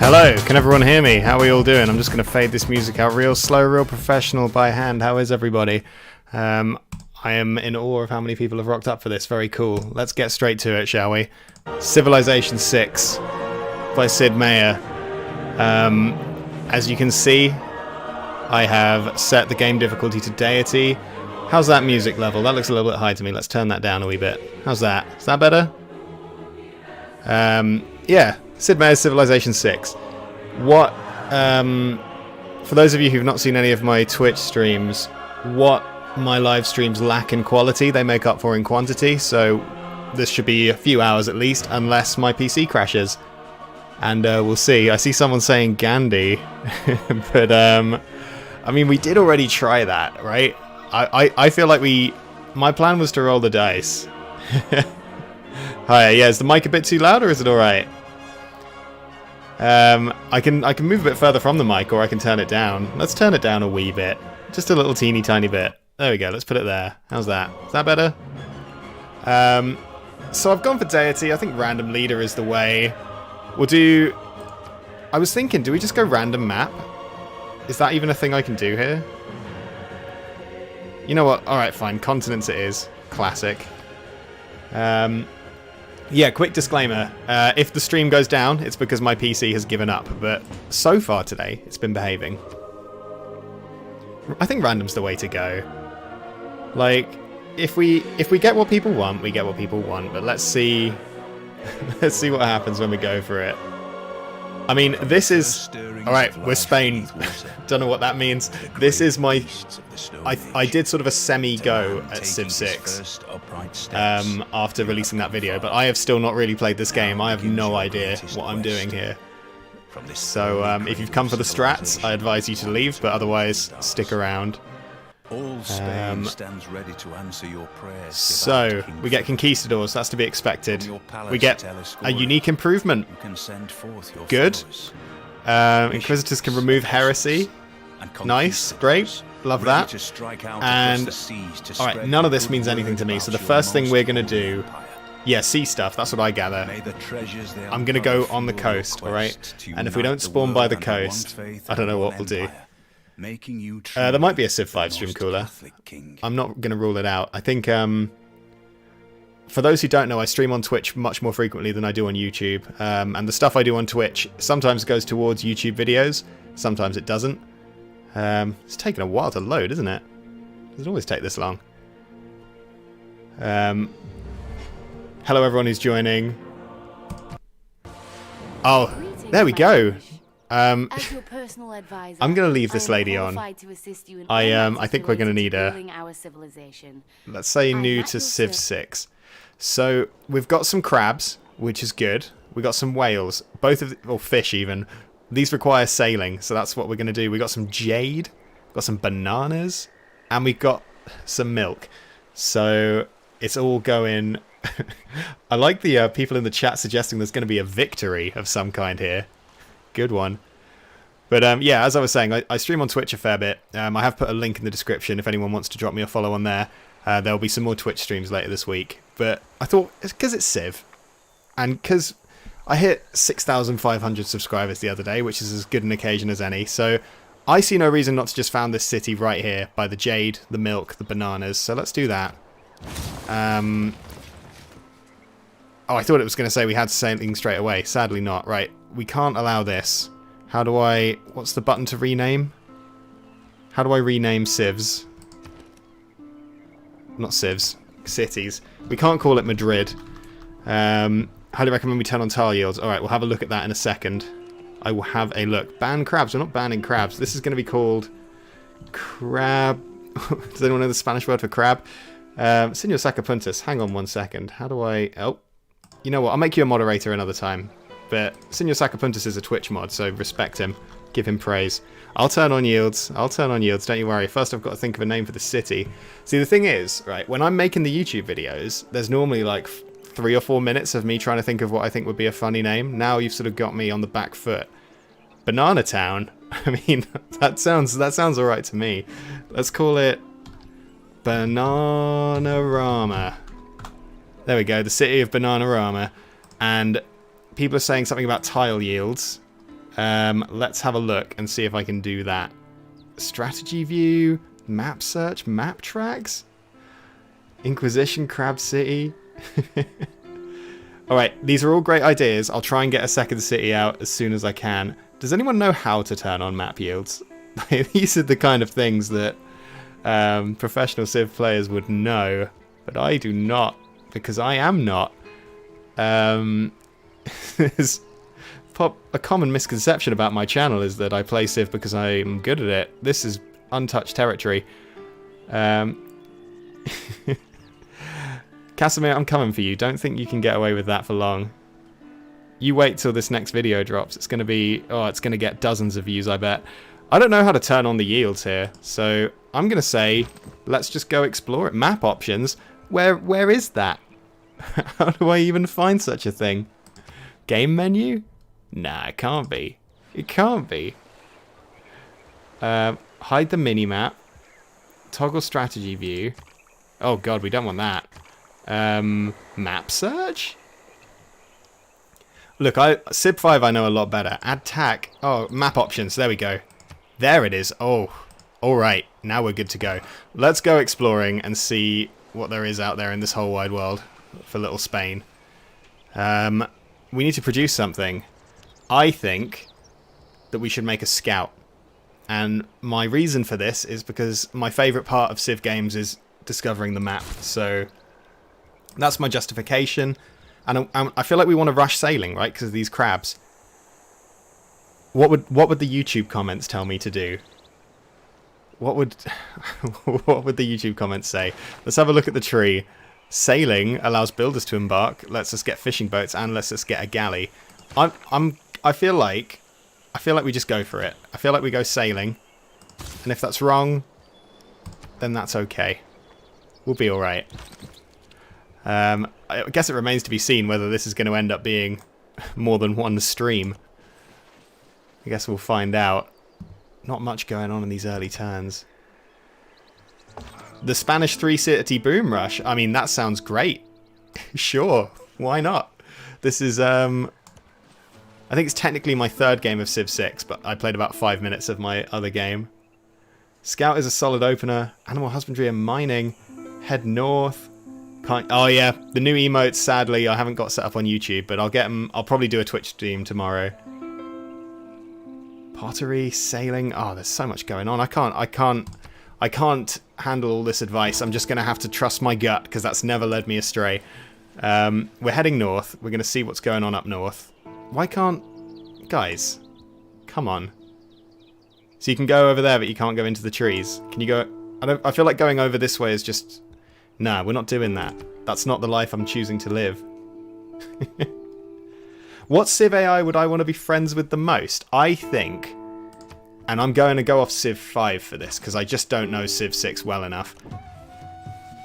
Hello, can everyone hear me? How are we all doing? I'm just going to fade this music out real slow, real professional by hand. How is everybody? I am in awe of how many people have rocked up for this. Very cool. Let's get straight to it, shall we? Civilization 6 by Sid Meier. As you can see, I have set the game difficulty to Deity. How's that music level? That looks a little bit high to me. Let's turn that down a wee bit. How's that? Is that better? Yeah. Sid Meier's Civilization 6. What, for those of you who've not seen any of my Twitch streams, what my live streams lack in quality, they make up for in quantity, so this should be a few hours at least, unless my PC crashes. And we'll see. I see someone saying Gandhi, but, I mean, we did already try that, right? I feel like my plan was to roll the dice. Hi, yeah, is the mic a bit too loud, or is it alright? I can move a bit further from the mic, or I can turn it down. Let's turn it down a wee bit. Just a little teeny tiny bit. There we go, let's put it there. How's that? Is that better? So I've gone for Deity. I think random leader is the way. We'll do I was thinking, do we just go random map? Is that even a thing I can do here? You know what? Alright, fine. Continents it is. Classic. Yeah, quick disclaimer. If the stream goes down, it's because my PC has given up. But so far today, it's been behaving. I think random's the way to go. Like, if we get what people want, we get what people want. But let's see... let's see what happens when we go for it. I mean, this is... Alright, we're Spain. Don't know what that means. This is my... I did sort of a semi-go at Civ 6 after releasing that video, but I have still not really played this game. I have no idea what I'm doing here. So if you've come for the strats, I advise you to leave, but otherwise, stick around. So, we get conquistadors, that's to be expected. We get a unique improvement. Good. Inquisitors can remove heresy. Nice, great, love that. And, alright, none of this means anything to me, so the first thing we're going to do... Yeah, sea stuff, that's what I gather. I'm going to go on the coast, alright? And if we don't spawn by the coast, I don't know what we'll do. There might be a Civ 5 stream cooler. I'm not going to rule it out. I think, for those who don't know, I stream on Twitch much more frequently than I do on YouTube. And the stuff I do on Twitch sometimes goes towards YouTube videos, sometimes it doesn't. It's taking a while to load, isn't it? Does it always take this long? Hello everyone who's joining. Oh, there we go. I'm going to leave this lady on. I think we're going to need her. Let's say new to Civ 6. So we've got some crabs, which is good. We've got some whales, or fish even. These require sailing, so that's what we're going to do. We got some jade, got some bananas, and we got some milk. So it's all going... I like the people in the chat suggesting there's going to be a victory of some kind here. Good one. But yeah, as I was saying, I stream on Twitch a fair bit. I have put a link in the description if anyone wants to drop me a follow on there. There'll be some more Twitch streams later this week. But I thought, because it's Civ, and because I hit 6,500 subscribers the other day, which is as good an occasion as any, so I see no reason not to just found this city right here by the jade, the milk, the bananas. So let's do that. Oh, I thought it was going to say we had sailing straight away. Sadly not. Right, we can't allow this. How do I... What's the button to rename? How do I rename civs? Not civs. Cities. We can't call it Madrid. Highly recommend we turn on tile yields. Alright, we'll have a look at that in a second. I will have a look. Ban crabs. We're not banning crabs. This is going to be called... Crab... Does anyone know the Spanish word for crab? Senor Sacapuntas. Hang on one second. How do I... Oh. You know what? I'll make you a moderator another time. But Senor Sacapuntas is a Twitch mod, so respect him. Give him praise. I'll turn on yields. I'll turn on yields, don't you worry. First I've got to think of a name for the city. See, the thing is, right, when I'm making the YouTube videos, there's normally like 3 or 4 minutes of me trying to think of what I think would be a funny name. Now you've sort of got me on the back foot. Banana Town? I mean, that sounds alright to me. Let's call it Bananarama. There we go, the city of Bananarama. And people are saying something about tile yields. Let's have a look and see if I can do that. Strategy view, map search, map tracks, Inquisition, Crab City. Alright, these are all great ideas. I'll try and get a second city out as soon as I can. Does anyone know how to turn on map yields? These are the kind of things that professional Civ players would know, but I do not, because I am not. There's a common misconception about my channel is that I play Civ because I'm good at it. This is untouched territory. Casimir, I'm coming for you. Don't think you can get away with that for long. You wait till this next video drops. It's going to be... Oh, it's going to get dozens of views, I bet. I don't know how to turn on the yields here, so I'm going to say let's just go explore it. Map options? Where is that? How do I even find such a thing? Game menu? Nah, it can't be. It can't be. Hide the minimap. Toggle strategy view. Oh god, we don't want that. Map search? Look, Civ 5 I know a lot better. Add tack. Oh, map options. There we go. There it is. Oh, all right. Now we're good to go. Let's go exploring and see what there is out there in this whole wide world for little Spain. We need to produce something. I think that we should make a scout. And my reason for this is because my favourite part of Civ games is discovering the map. So that's my justification. And I feel like we want to rush sailing, right? Because of these crabs. What would the YouTube comments tell me to do? What would what would the YouTube comments say? Let's have a look at the tree. Sailing allows builders to embark, lets us get fishing boats, and lets us get a galley. I feel like we just go for it. I feel like we go sailing, and if that's wrong, then that's okay. We'll be all right. I guess it remains to be seen whether this is going to end up being more than one stream. I guess we'll find out. Not much going on in these early turns. The Spanish 3-city boom rush. I mean, that sounds great. Sure, why not? This is, I think it's technically my third game of Civ 6, but I played about 5 minutes of my other game. Scout is a solid opener. Animal husbandry and mining. Head north. Oh yeah, the new emotes, sadly, I haven't got set up on YouTube, but I'll get them. I'll probably do a Twitch stream tomorrow. Pottery, sailing. Oh, there's so much going on. I can't handle all this advice. I'm just going to have to trust my gut, because that's never led me astray. We're heading north. We're going to see what's going on up north. Why can't... Guys, come on. So you can go over there, but you can't go into the trees. Can you go... I feel like going over this way is just... Nah, we're not doing that. That's not the life I'm choosing to live. What Civ AI would I want to be friends with the most? I think, and I'm going to go off Civ 5 for this, because I just don't know Civ 6 well enough.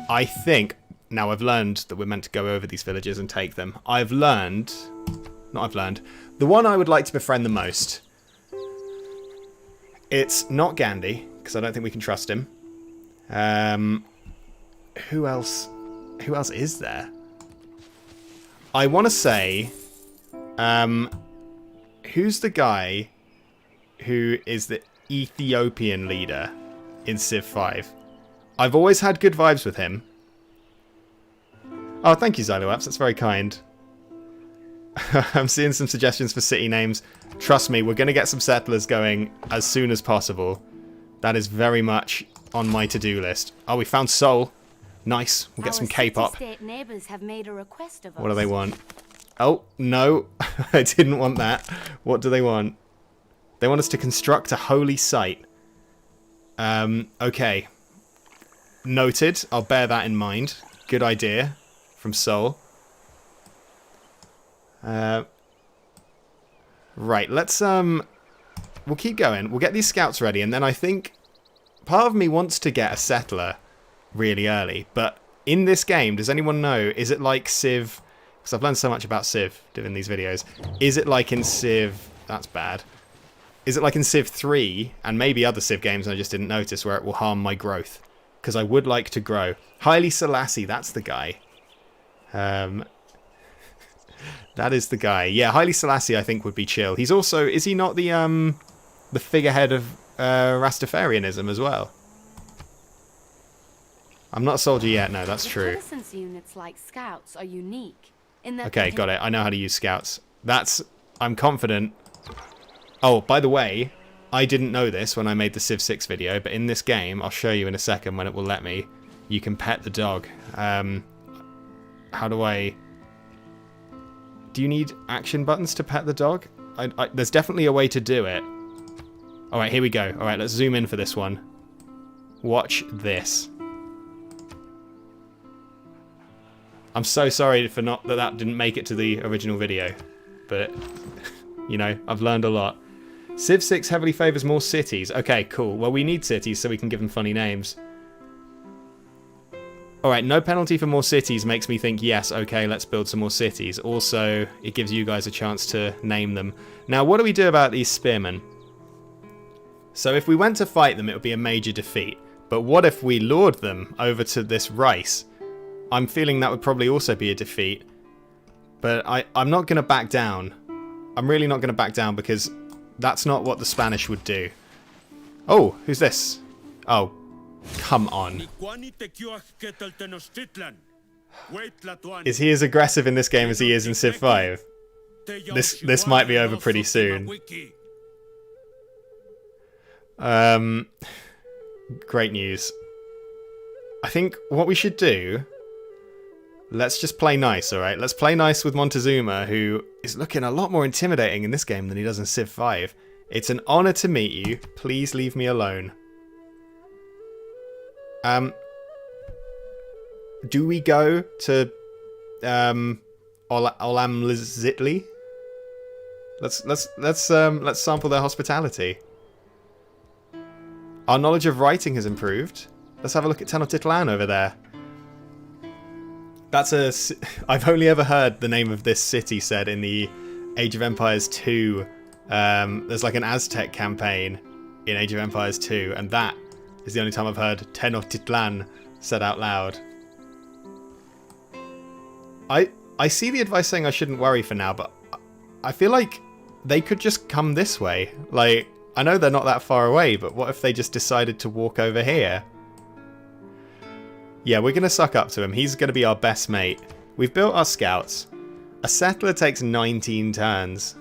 I think, now I've learned that we're meant to go over these villages and take them. The one I would like to befriend the most, it's not Gandhi, because I don't think we can trust him. Who else is there? I want to say, who's the guy who is the Ethiopian leader in Civ 5? I've always had good vibes with him. Oh, thank you, Xyloapps. That's very kind. I'm seeing some suggestions for city names. Trust me, we're going to get some settlers going as soon as possible. That is very much on my to-do list. Oh, we found Seoul. Nice. We'll get some K-pop. What do they want? Oh, no. I didn't want that. What do they want? They want us to construct a holy site. Okay. Noted. I'll bear that in mind. Good idea from Seoul. Right, let's we'll keep going. We'll get these scouts ready, and then I think part of me wants to get a settler really early, but in this game, does anyone know, is it like Civ, because I've learned so much about Civ doing these videos, is it like in Civ, that's bad, is it like in Civ 3, and maybe other Civ games and I just didn't notice, where it will harm my growth? Because I would like to grow. Haile Selassie, that's the guy. That is the guy. Yeah, Haile Selassie I think would be chill. He's also, is he not the figurehead of Rastafarianism as well? I'm not a soldier yet, no, that's true. Reconnaissance units like scouts are unique in that okay, got it. I know how to use scouts. I'm confident. Oh, by the way, I didn't know this when I made the Civ 6 video, but in this game, I'll show you in a second when it will let me, you can pet the dog. How do I... Do you need action buttons to pet the dog? There's definitely a way to do it. Alright, here we go. Alright, let's zoom in for this one. Watch this. I'm so sorry for that didn't make it to the original video. But, you know, I've learned a lot. Civ 6 heavily favours more cities. Okay, cool. Well, we need cities so we can give them funny names. Alright, no penalty for more cities makes me think, yes, okay, let's build some more cities. Also, it gives you guys a chance to name them. Now, what do we do about these spearmen? So if we went to fight them, it would be a major defeat. But what if we lured them over to this rice? I'm feeling that would probably also be a defeat. But I'm not going to back down. I'm really not going to back down because that's not what the Spanish would do. Oh, who's this? Oh, come on. Is he as aggressive in this game as he is in Civ 5? This might be over pretty soon. Great news. I think what we should do... Let's just play nice, alright? Let's play nice with Montezuma, who is looking a lot more intimidating in this game than he does in Civ 5. It's an honour to meet you. Please leave me alone. Do we go to Olamlizitli? Let's sample their hospitality. Our knowledge of writing has improved. Let's have a look at Tenochtitlan over there. I've only ever heard the name of this city said in the Age of Empires 2. There's like an Aztec campaign in Age of Empires 2, and that is the only time I've heard Tenochtitlan said out loud. I see the advice saying I shouldn't worry for now, but I feel like they could just come this way. Like, I know they're not that far away, but what if they just decided to walk over here? Yeah, we're going to suck up to him. He's going to be our best mate. We've built our scouts. A settler takes 19 turns.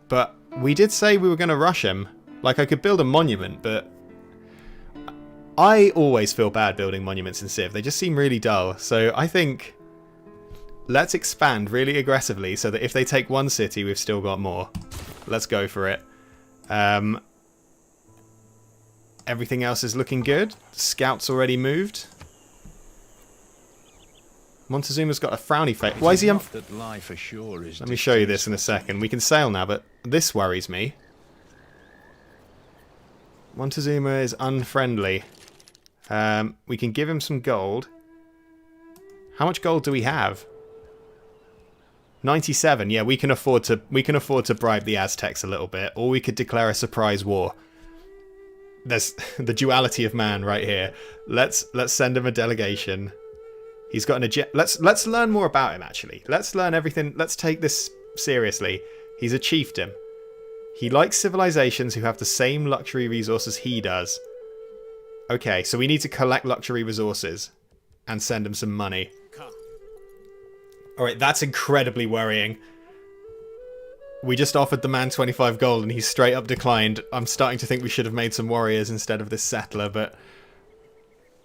But we did say we were going to rush him. Like, I could build a monument, but... I always feel bad building monuments in Civ. They just seem really dull. So I think... Let's expand really aggressively so that if they take one city, we've still got more. Let's go for it. Everything else is looking good. Scouts already moved. Montezuma's got a frowny face. Why is he Let me show you this in a second. We can sail now, but this worries me. Montezuma is unfriendly. We can give him some gold. How much gold do we have? 97. Yeah, we can afford to bribe the Aztecs a little bit, or we could declare a surprise war. There's the duality of man right here. Let's send him a delegation. He's got an agenda. Let's learn more about him, actually. Let's learn everything. Let's take this seriously. He's a chieftain. He likes civilizations who have the same luxury resources he does. Okay, so we need to collect luxury resources and send him some money. Alright, that's incredibly worrying. We just offered the man 25 gold and he straight up declined. I'm starting to think we should have made some warriors instead of this settler, but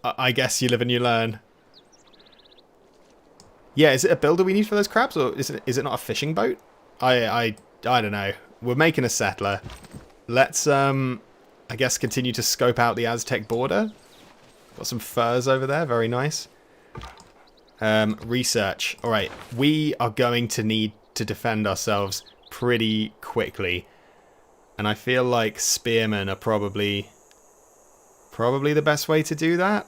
I guess you live and you learn. Yeah, is it a builder we need for those crabs, or is it not a fishing boat? I don't know. We're making a settler. Let's I guess continue to scope out the Aztec border. Got some furs over there, very nice. Research. Alright, we are going to need to defend ourselves pretty quickly. And I feel like spearmen are probably the best way to do that.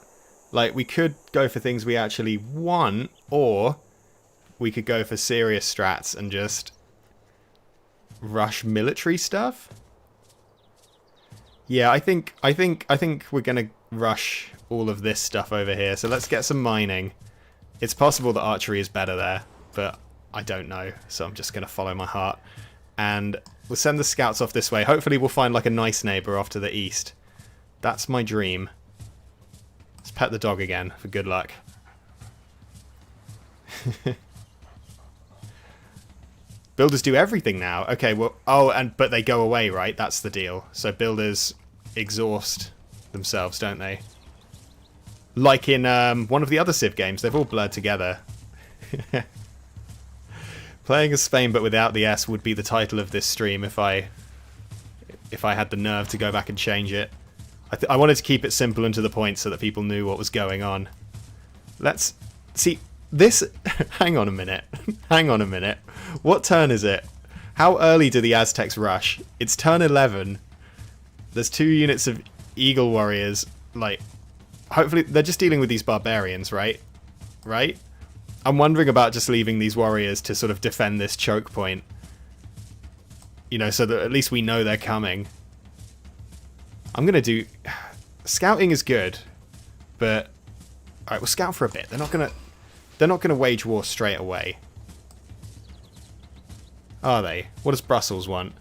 Like, we could go for things we actually want, or we could go for serious strats and just rush military stuff. Yeah, I think we're gonna rush all of this stuff over here. So let's get some mining. It's possible that archery is better there, but I don't know. So I'm just gonna follow my heart, and we'll send the scouts off this way. Hopefully, we'll find like a nice neighbor off to the east. That's my dream. Let's pet the dog again for good luck. Builders do everything now. Okay, well, but they go away, right? That's the deal. So builders exhaust themselves, don't they? Like in one of the other Civ games, they've all blurred together. Playing as Spain but without the S would be the title of this stream if I had the nerve to go back and change it. I wanted to keep it simple and to the point so that people knew what was going on. Let's see this. Hang on a minute. Hang on a minute. What turn is it? How early do the Aztecs rush? It's turn 11. There's 2 units of Eagle Warriors. Like, hopefully they're just dealing with these barbarians, right? Right? I'm wondering about just leaving these warriors to sort of defend this choke point. You know, so that at least we know they're coming. I'm going to do... Scouting is good, but... Alright, we'll scout for a bit. They're not going to wage war straight away. Are they? What does Brussels want?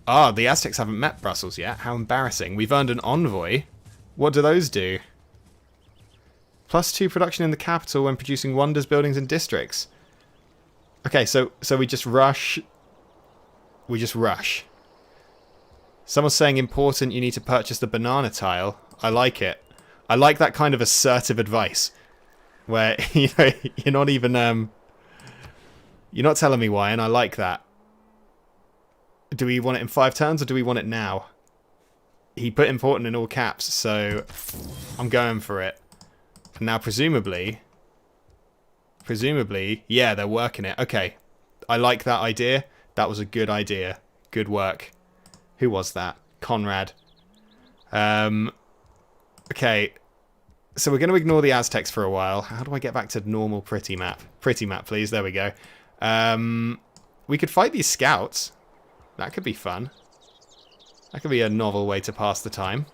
Ah, the Aztecs haven't met Brussels yet. How embarrassing. We've earned an envoy. What do those do? +2 production in the capital when producing wonders, buildings, and districts. Okay, so we just rush. We just rush. Someone's saying important, you need to purchase the banana tile. I like it. I like that kind of assertive advice. Where, you know, you're not even, you're not telling me why, and I like that. Do we want it in 5 turns, or do we want it now? He put important in all caps, so I'm going for it. And now, presumably, yeah, they're working it. Okay, I like that idea. That was a good idea. Good work. Who was that? Conrad. Okay, so we're going to ignore the Aztecs for a while. How do I get back to normal pretty map? Pretty map, please. There we go. We could fight these scouts. That could be fun. That could be a novel way to pass the time.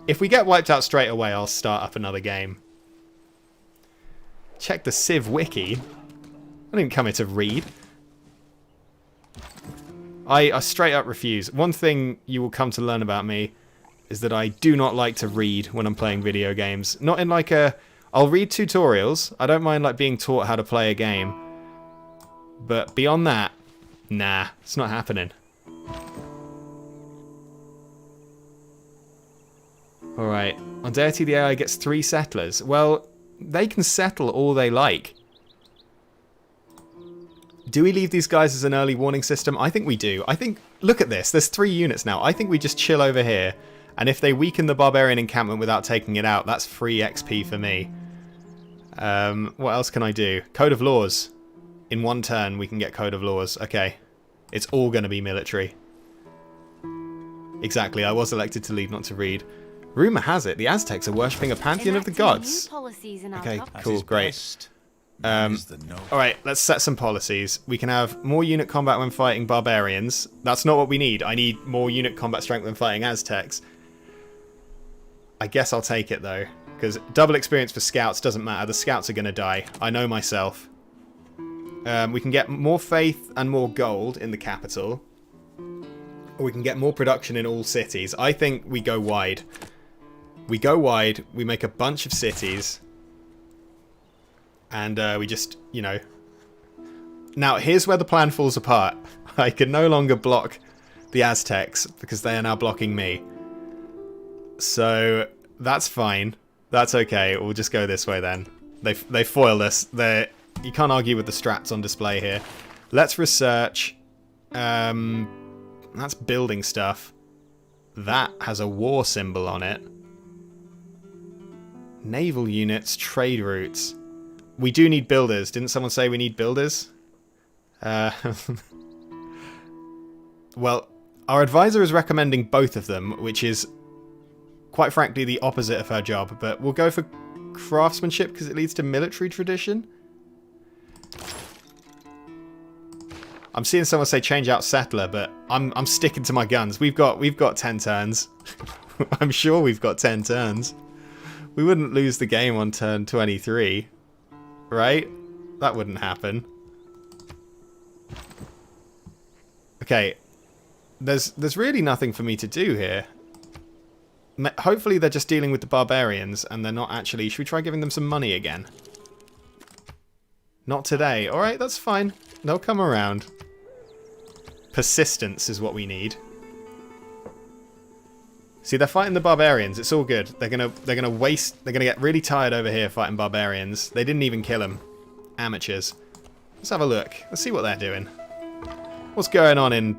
If we get wiped out straight away, I'll start up another game. Check the Civ wiki. I didn't come here to read. I straight up refuse. One thing you will come to learn about me is that I do not like to read when I'm playing video games. Not in like a... I'll read tutorials. I don't mind like being taught how to play a game. But beyond that, nah, it's not happening. Alright, on Deity the AI gets 3 settlers. Well, they can settle all they like. Do we leave these guys as an early warning system? I think we do. I think, look at this, there's 3 units now. I think we just chill over here. And if they weaken the barbarian encampment without taking it out, that's free XP for me. What else can I do? Code of Laws. In 1 turn, we can get Code of Laws. Okay. It's all going to be military. Exactly, I was elected to lead, not to read. Rumour has it, the Aztecs are worshipping a pantheon of the gods. Okay, cool, great. Alright, let's set some policies. We can have more unit combat when fighting barbarians. That's not what we need. I need more unit combat strength when fighting Aztecs. I guess I'll take it, though. Because double experience for scouts doesn't matter. The scouts are going to die. I know myself. We can get more faith and more gold in the capital. Or we can get more production in all cities. I think we go wide. We go wide. We make a bunch of cities. And we just, you know... Now, here's where the plan falls apart. I can no longer block the Aztecs because they are now blocking me. So, that's fine. That's okay. We'll just go this way then. They foiled us. You can't argue with the strats on display here. Let's research. That's building stuff. That has a war symbol on it. Naval units, trade routes. We do need builders. Didn't someone say we need builders? Well, our advisor is recommending both of them, which is, quite frankly, the opposite of her job. But we'll go for craftsmanship because it leads to military tradition. I'm seeing someone say change out settler, but I'm sticking to my guns. We've got 10 turns. I'm sure we've got 10 turns. We wouldn't lose the game on turn 23, right? That wouldn't happen. Okay, there's really nothing for me to do here. Hopefully they're just dealing with the barbarians and they're not actually... Should we try giving them some money again? Not today. Alright, that's fine. They'll come around. Persistence is what we need. See, they're fighting the barbarians. It's all good. They're gonna get really tired over here fighting barbarians. They didn't even kill them. Amateurs. Let's have a look. Let's see what they're doing. What's going on in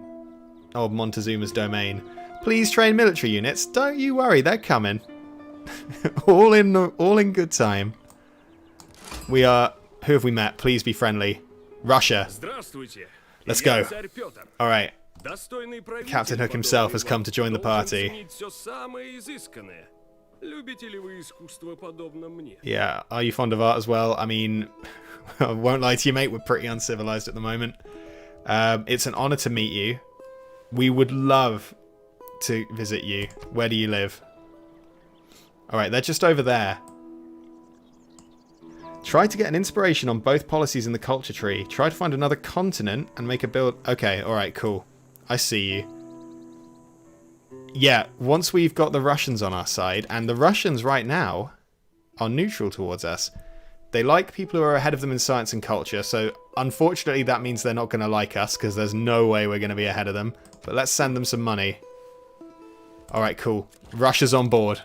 old Montezuma's domain? Please train military units. Don't you worry, they're coming. all in good time. We are... Who have we met? Please be friendly. Russia. Let's go. Alright. Captain Hook himself has come to join the party. Yeah, are you fond of art as well? I mean, I won't lie to you, mate, we're pretty uncivilized at the moment. It's an honor to meet you. We would love to visit you. Where do you live? Alright, they're just over there. Try to get an inspiration on both policies in the culture tree. Try to find another continent and make a build. Okay, alright, cool. I see you. Yeah, once we've got the Russians on our side, and the Russians right now are neutral towards us. They like people who are ahead of them in science and culture, so unfortunately that means they're not going to like us, because there's no way we're going to be ahead of them. But let's send them some money. Alright, cool. Russia's on board.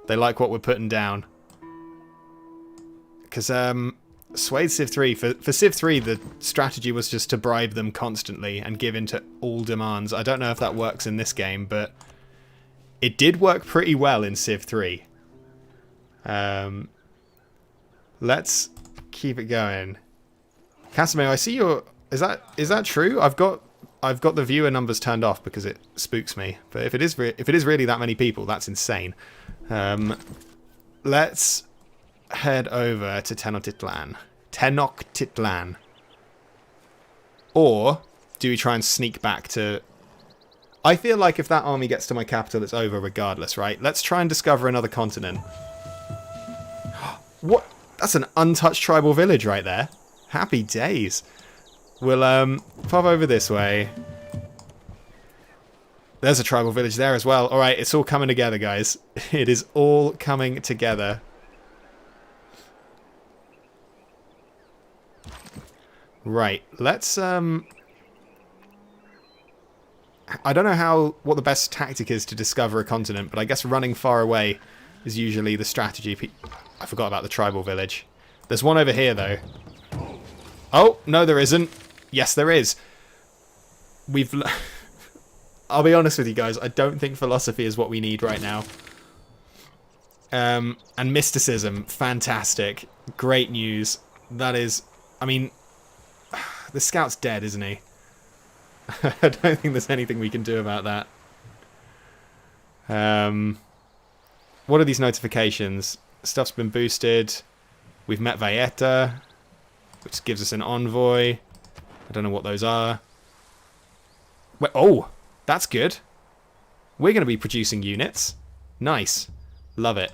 They like what we're putting down. Because, Swayed Civ 3, for Civ 3, the strategy was just to bribe them constantly and give in to all demands. I don't know if that works in this game, but it did work pretty well in Civ 3. Let's keep it going. Casimir, I see your... Is that true? I've got the viewer numbers turned off because it spooks me. But if it is really that many people, that's insane. Let's head over to Tenochtitlan. Tenochtitlan. Or do we try and sneak back to... I feel like if that army gets to my capital, it's over regardless, right? Let's try and discover another continent. What? That's an untouched tribal village right there. Happy days. We'll pop over this way. There's a tribal village there as well. Alright, it's all coming together, guys. It is all coming together. Right, let's I don't know what the best tactic is to discover a continent, but I guess running far away is usually the strategy. I forgot about the tribal village. There's one over here, though. Oh, no, there isn't. Yes, there is. I'll be honest with you guys, I don't think philosophy is what we need right now. And mysticism, fantastic. Great news. That is, I mean, the scout's dead, isn't he? I don't think there's anything we can do about that. What are these notifications? Stuff's been boosted. We've met Valletta, which gives us an envoy. I don't know what those are. Wait, oh, that's good. We're going to be producing units. Nice. Love it.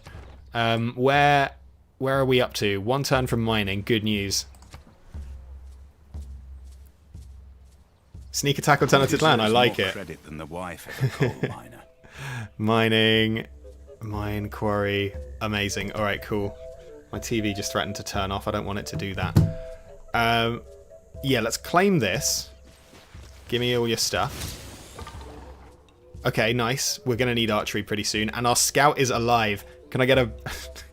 Where are we up to? One turn from mining. Good news. Sneak attack on Tenochtitlan. I like it. Credit than the wife of a coal miner. Mining. Mine quarry. Amazing. Alright, cool. My TV just threatened to turn off. I don't want it to do that. Yeah, let's claim this. Give me all your stuff. Okay, nice. We're gonna need archery pretty soon. And our scout is alive. Can I get a...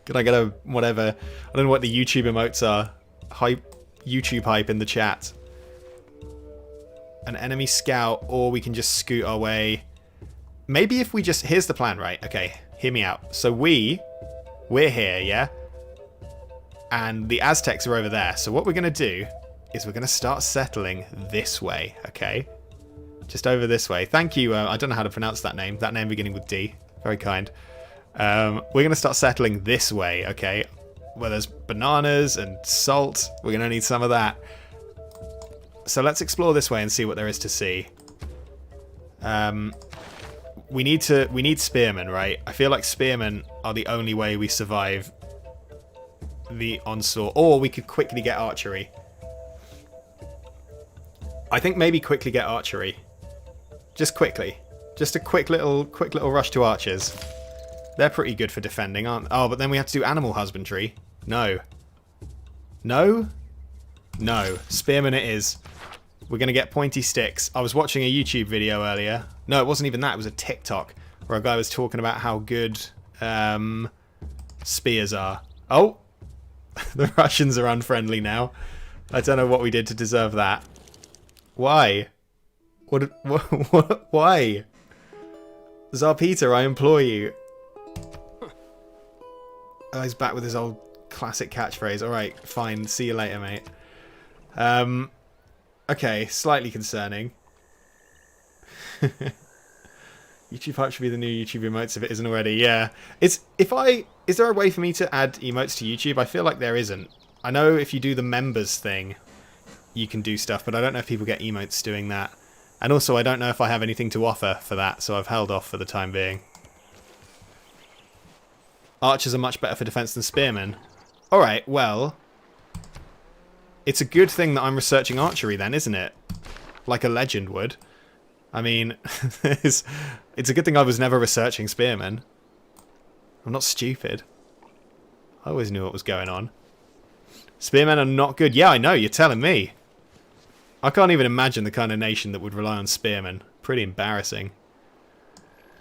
Can I get a... whatever... I don't know what the YouTube emotes are. YouTube hype in the chat. An enemy scout, or we can just scoot our way. Maybe if we just... Here's the plan, right? Okay, hear me out. So we're here, yeah? And the Aztecs are over there. So what we're going to do is we're going to start settling this way, okay? Just over this way. Thank you. I don't know how to pronounce that name. That name beginning with D. Very kind. We're going to start settling this way, okay? Where there's bananas and salt. We're going to need some of that. So let's explore this way and see what there is to see. We need spearmen, right? I feel like spearmen are the only way we survive the onslaught. Or we could quickly get archery. I think maybe quickly get archery. Just quickly. Just a quick little rush to archers. They're pretty good for defending, aren't they? Oh, but then we have to do animal husbandry. No. No? No. Spearmen it is. We're going to get pointy sticks. I was watching a YouTube video earlier. No, it wasn't even that. It was a TikTok where a guy was talking about how good spears are. Oh! The Russians are unfriendly now. I don't know what we did to deserve that. Why? What why? Tsar Peter, I implore you. Oh, he's back with his old classic catchphrase. Alright, fine. See you later, mate. Okay, slightly concerning. YouTube hype should be the new YouTube emotes if it isn't already. Yeah. Is there a way for me to add emotes to YouTube? I feel like there isn't. I know if you do the members thing, you can do stuff, but I don't know if people get emotes doing that. And also, I don't know if I have anything to offer for that, so I've held off for the time being. Archers are much better for defense than spearmen. Alright, well... It's a good thing that I'm researching archery then, isn't it? Like a legend would. I mean, it's a good thing I was never researching spearmen. I'm not stupid. I always knew what was going on. Spearmen are not good. Yeah, I know, you're telling me. I can't even imagine the kind of nation that would rely on spearmen. Pretty embarrassing.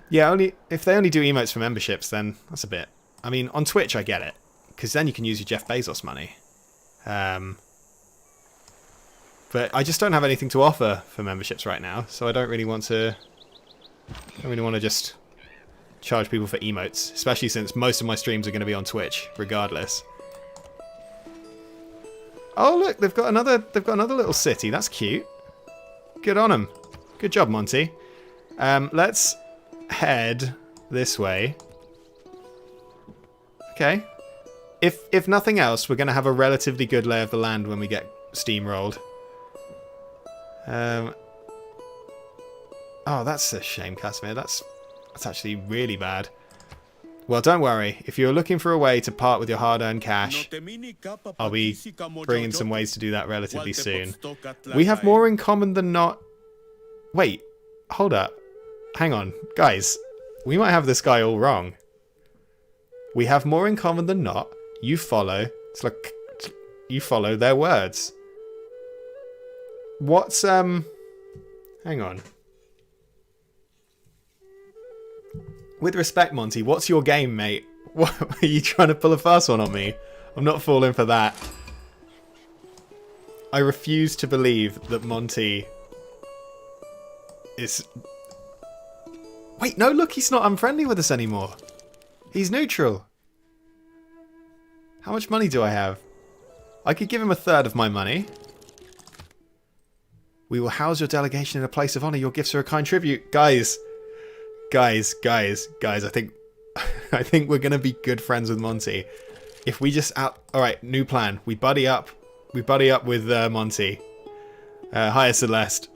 Yeah, if they only do emotes for memberships, then that's a bit... I mean, on Twitch I get it. Because then you can use your Jeff Bezos money. But I just don't have anything to offer for memberships right now, so I don't really want to... just charge people for emotes, especially since most of my streams are going to be on Twitch, regardless. Oh look, they've got another little city. That's cute. Good on them. Good job, Monty. Let's head this way. Okay. If nothing else, we're going to have a relatively good lay of the land when we get steamrolled. Oh, that's a shame, Casimir. That's actually really bad. Well, don't worry. If you're looking for a way to part with your hard-earned cash, I'll be bringing some ways to do that relatively soon. We have more in common than not... Wait, hold up. Hang on. Guys, we might have this guy all wrong. We have more in common than not. You follow... It's like... You follow their words. What's, Hang on. With respect, Monty, what's your game, mate? What, are you trying to pull a fast one on me? I'm not falling for that. I refuse to believe that Monty is... Wait, no, look, he's not unfriendly with us anymore. He's neutral. How much money do I have? I could give him 1/3 of my money. We will house your delegation in a place of honor. Your gifts are a kind tribute. Guys, I think we're going to be good friends with Monty. If we just Alright, new plan. We buddy up. We buddy up with Monty. Hire Celeste.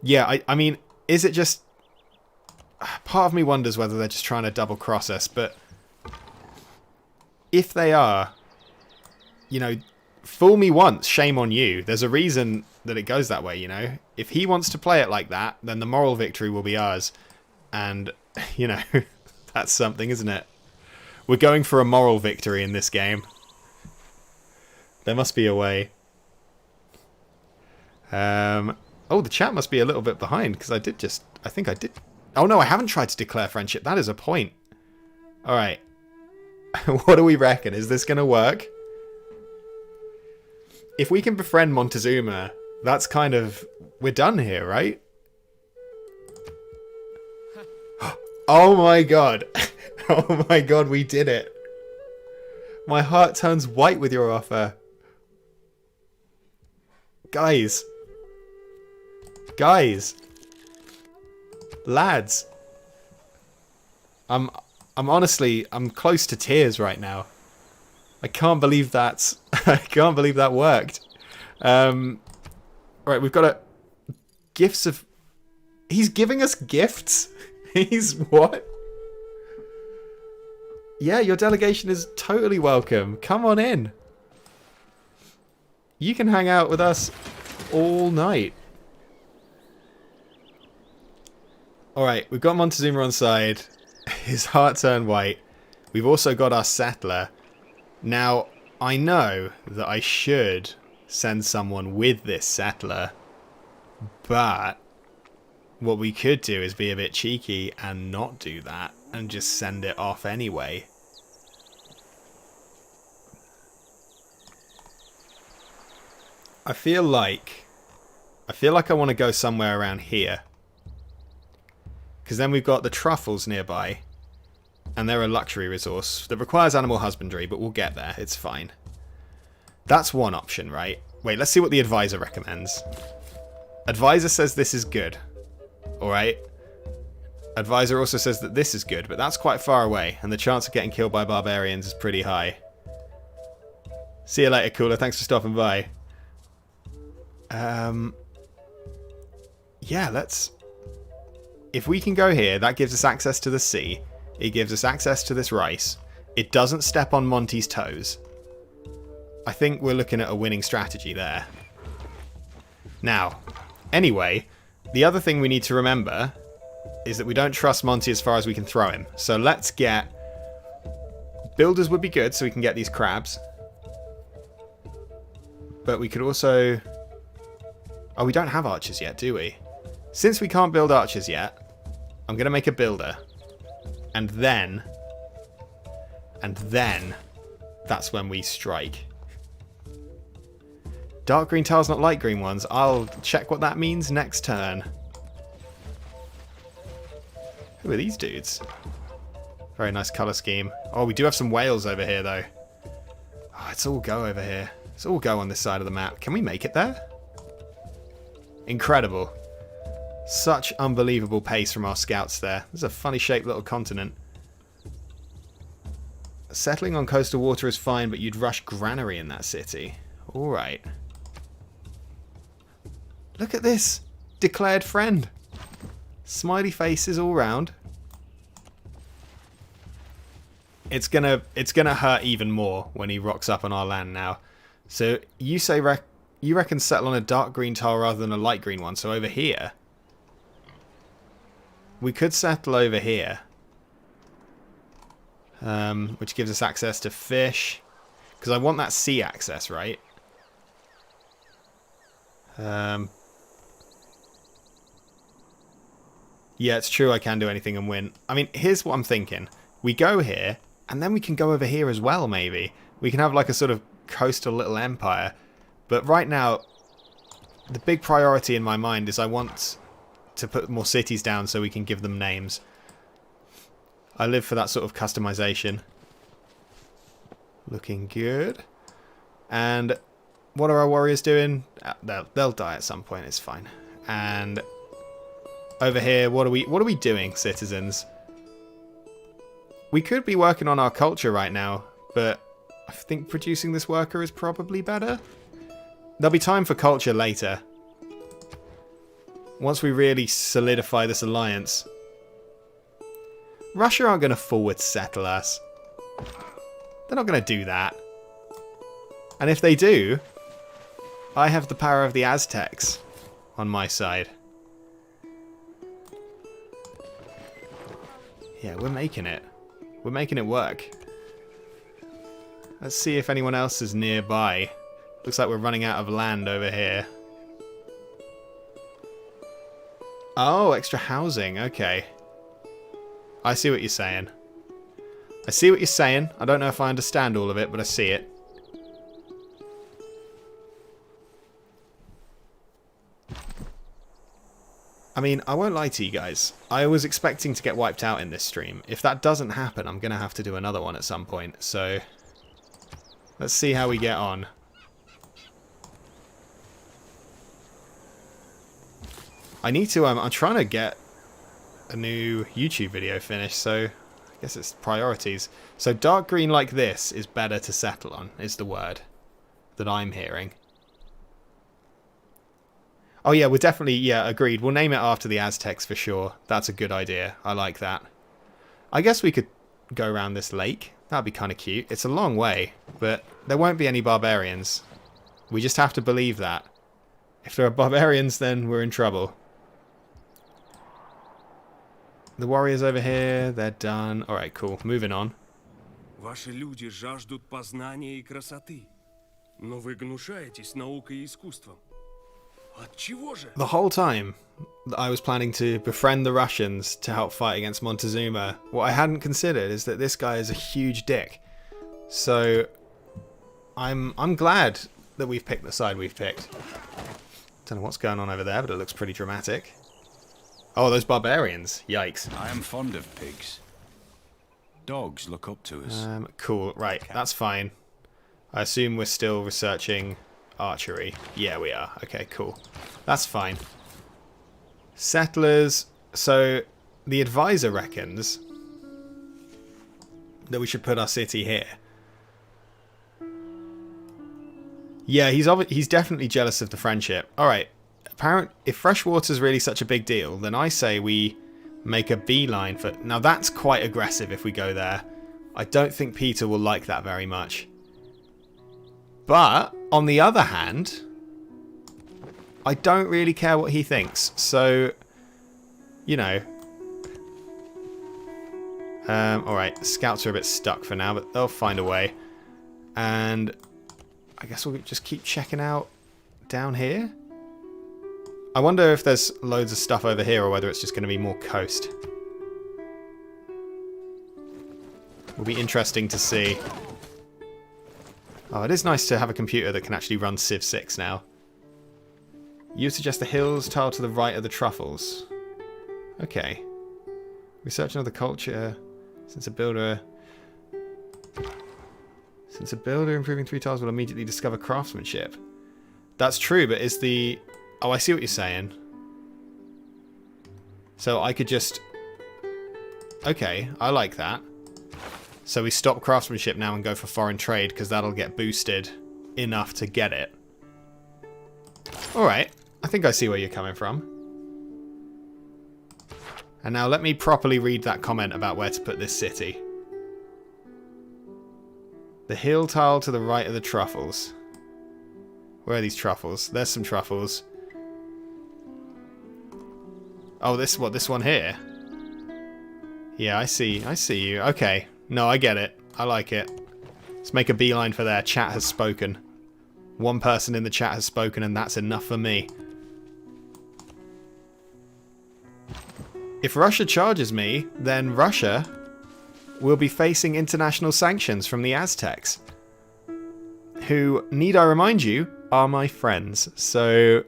Yeah, I mean, is it just... Part of me wonders whether they're just trying to double cross us, but... If they are, you know, fool me once, shame on you. There's a reason that it goes that way, you know. If he wants to play it like that, then the moral victory will be ours. And, you know, that's something, isn't it? We're going for a moral victory in this game. There must be a way. Oh, the chat must be a little bit behind, because I think I did. Oh no, I haven't tried to declare friendship. That is a point. Alright. What do we reckon? Is this going to work? If we can befriend Montezuma, that's kind of... We're done here, right? Oh my god. Oh my god, we did it. My heart turns white with your offer. Guys. Lads. I'm honestly, I'm close to tears right now. I can't believe that. I can't believe that worked. Right, we've got gifts of... He's giving us gifts? He's what? Yeah, your delegation is totally welcome. Come on in. You can hang out with us all night. Alright, we've got Montezuma on side. His heart turned white. We've also got our settler. Now, I know that I should send someone with this settler, but what we could do is be a bit cheeky and not do that and just send it off anyway. I feel like I want to go somewhere around here. Because then we've got the truffles nearby. And they're a luxury resource that requires animal husbandry, but we'll get there. It's fine. That's one option, right? Wait, let's see what the advisor recommends. Advisor says this is good. Alright. Advisor also says that this is good, but that's quite far away. And the chance of getting killed by barbarians is pretty high. See you later, Cooler. Thanks for stopping by. Yeah, let's... If we can go here, that gives us access to the sea. It gives us access to this rice. it doesn't step on Monty's toes. I think we're looking at a winning strategy there. Now, anyway, the other thing we need to remember is that we don't trust Monty as far as we can throw him. So let's get... Builders would be good so we can get these crabs. But we could also... Oh, we don't have archers yet, do we? Since we can't build archers yet, I'm going to make a builder. And then... that's when we strike. Dark green tiles, not light green ones. I'll check what that means next turn. Who are these dudes? Very nice colour scheme. Oh, we do have some whales over here, though. Oh, it's all go over here. It's all go on this side of the map. Can we make it there? Incredible. Such unbelievable pace from our scouts there. This is a funny shaped little continent. Settling on coastal water is fine, but you'd rush granary in that city. Alright. Look at this. Declared friend. Smiley faces all round. It's gonna hurt even more when he rocks up on our land now. So you say you reckon settle on a dark green tile rather than a light green one. So over here, we could settle over here, which gives us access to fish, because I want that sea access, right? Yeah, it's true I can do anything and win. I mean, here's what I'm thinking. We go here, and then we can go over here as well, maybe. We can have like a sort of coastal little empire. But right now, the big priority in my mind is I want to put more cities down so we can give them names. I live for that sort of customization. Looking good. And what are our warriors doing? They'll die at some point, it's fine. And... over here, what are we doing, citizens? We could be working on our culture right now, but I think producing this worker is probably better. There'll be time for culture later. Once we really solidify this alliance. Russia aren't going to forward settle us. They're not going to do that. And if they do, I have the power of the Aztecs on my side. Yeah, we're making it. We're making it work. Let's see if anyone else is nearby. Looks like we're running out of land over here. Oh, extra housing. Okay. I see what you're saying. I see what you're saying. I don't know if I understand all of it, but I see it. I mean, I won't lie to you guys. I was expecting to get wiped out in this stream. If that doesn't happen, I'm going to have to do another one at some point. So, let's see how we get on. I need to, I'm trying to get a new YouTube video finished, so I guess it's priorities. So dark green like this is better to settle on, is the word that I'm hearing. Oh yeah, we're definitely, yeah, agreed. We'll name it after the Aztecs for sure. That's a good idea. I like that. I guess we could go around this lake. That'd be kind of cute. It's a long way, but there won't be any barbarians. We just have to believe that. If there are barbarians, then we're in trouble. The warriors over here, they're done. Alright, cool. Moving on. Ваши люди жаждут познания и красоты, но вы гнушаетесь наукой и искусством. Отчего же? The whole time I was planning to befriend the Russians to help fight against Montezuma, what I hadn't considered is that this guy is a huge dick. So I'm glad that we've picked the side we've picked. Don't know what's going on over there, but it looks pretty dramatic. Oh, those barbarians. Yikes. I am fond of pigs. Dogs look up to us. Cool. Right, that's fine. I assume we're still researching archery. Yeah, we are. Okay, cool. That's fine. Settlers. So, the advisor reckons that we should put our city here. Yeah, he's definitely jealous of the friendship. Alright. If freshwater's really such a big deal, then I say we make a beeline for... Now that's quite aggressive if we go there. I don't think Peter will like that very much. But, on the other hand, I don't really care what he thinks. So, you know. Alright, scouts are a bit stuck for now, but they'll find a way. And I guess we'll just keep checking out down here. I wonder if there's loads of stuff over here or whether it's just going to be more coast. Will be interesting to see. Oh, it is nice to have a computer that can actually run Civ 6 now. You suggest the hills tiled to the right of the truffles. Okay. Research another culture. Since a builder improving 3 tiles will immediately discover craftsmanship. That's true, but is the... Oh, I see what you're saying. So I could just... Okay, I like that. So we stop craftsmanship now and go for foreign trade, because that'll get boosted enough to get it. Alright, I think I see where you're coming from. And now let me properly read that comment about where to put this city. The hill tile to the right of the truffles. Where are these truffles? There's some truffles. Oh, this one here? Yeah, I see you. Okay. No, I get it. I like it. Let's make a beeline for there. Chat has spoken. One person in the chat has spoken, and that's enough for me. If Russia charges me, then Russia will be facing international sanctions from the Aztecs. Who, need I remind you, are my friends. So,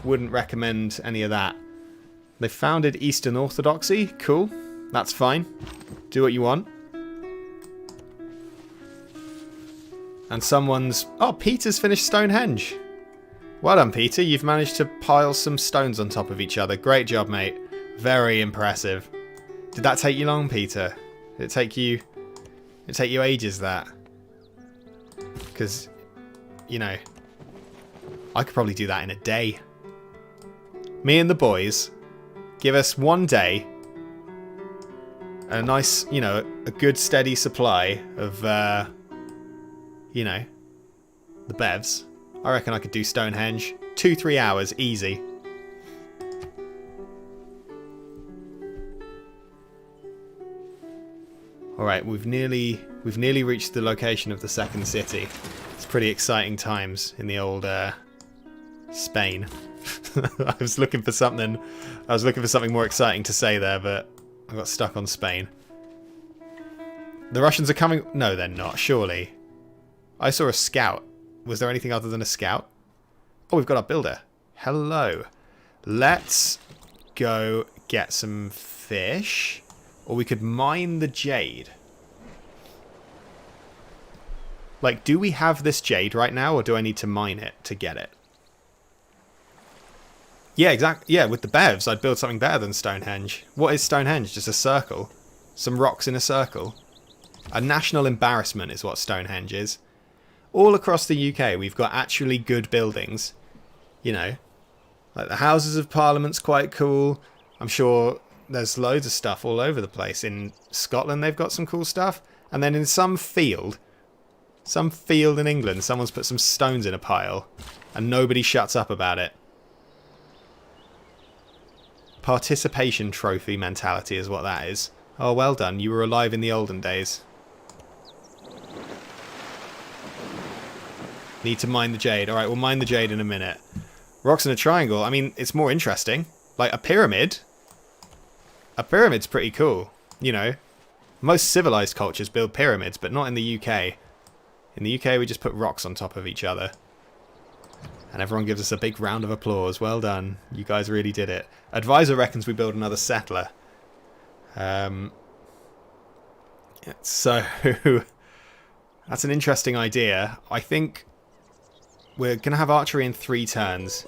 wouldn't recommend any of that. They founded Eastern Orthodoxy. Cool. That's fine. Do what you want. And someone's... Oh, Peter's finished Stonehenge. Well done, Peter. You've managed to pile some stones on top of each other. Great job, mate. Very impressive. Did that take you long, Peter? Did it take you ages, that? Because, you know, I could probably do that in a day. Me and the boys, give us one day, a nice, you know, a good steady supply of, you know, the bevs. I reckon I could do Stonehenge. 2-3 hours, easy. Alright, we've nearly reached the location of the second city. It's pretty exciting times in the old Spain. I was looking for something more exciting to say there, but I got stuck on Spain. The Russians are coming... No, they're not, surely. I saw a scout. Was there anything other than a scout? Oh, we've got our builder. Hello. Let's go get some fish. Or we could mine the jade. Like, do we have this jade right now, or do I need to mine it to get it? Yeah, exactly. Yeah, with the bevs, I'd build something better than Stonehenge. What is Stonehenge? Just a circle? Some rocks in a circle? A national embarrassment is what Stonehenge is. All across the UK, we've got actually good buildings. You know, like the Houses of Parliament's quite cool. I'm sure there's loads of stuff all over the place. In Scotland, they've got some cool stuff. And then in some field in England, someone's put some stones in a pile. And nobody shuts up about it. Participation trophy mentality is what that is. Oh, well done. You were alive in the olden days. Need to mine the jade. Alright, we'll mine the jade in a minute. Rocks in a triangle. I mean, it's more interesting. Like, a pyramid. A pyramid's pretty cool. You know. Most civilized cultures build pyramids, but not in the UK. In the UK, we just put rocks on top of each other. And everyone gives us a big round of applause. Well done. You guys really did it. Advisor reckons we build another settler. So, that's an interesting idea. I think we're going to have archery in 3 turns.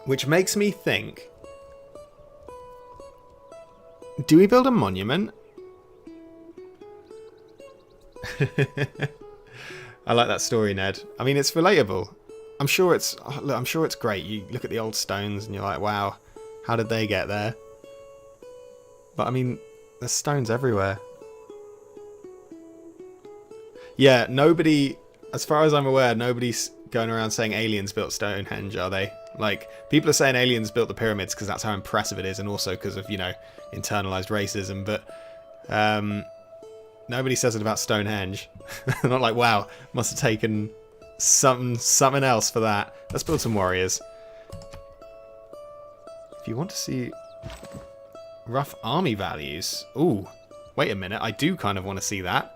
Which makes me think... Do we build a monument? I like that story, Ned. I mean, it's relatable. I'm sure it's great. You look at the old stones and you're like, wow, how did they get there? But I mean, there's stones everywhere. Yeah, nobody, as far as I'm aware, nobody's going around saying aliens built Stonehenge, are they? Like, people are saying aliens built the pyramids because that's how impressive it is, and also because of, you know, internalized racism, but nobody says it about Stonehenge. They're not like, wow, must have taken something else for that. Let's build some warriors. If you want to see rough army values, ooh, wait a minute, I do kind of want to see that.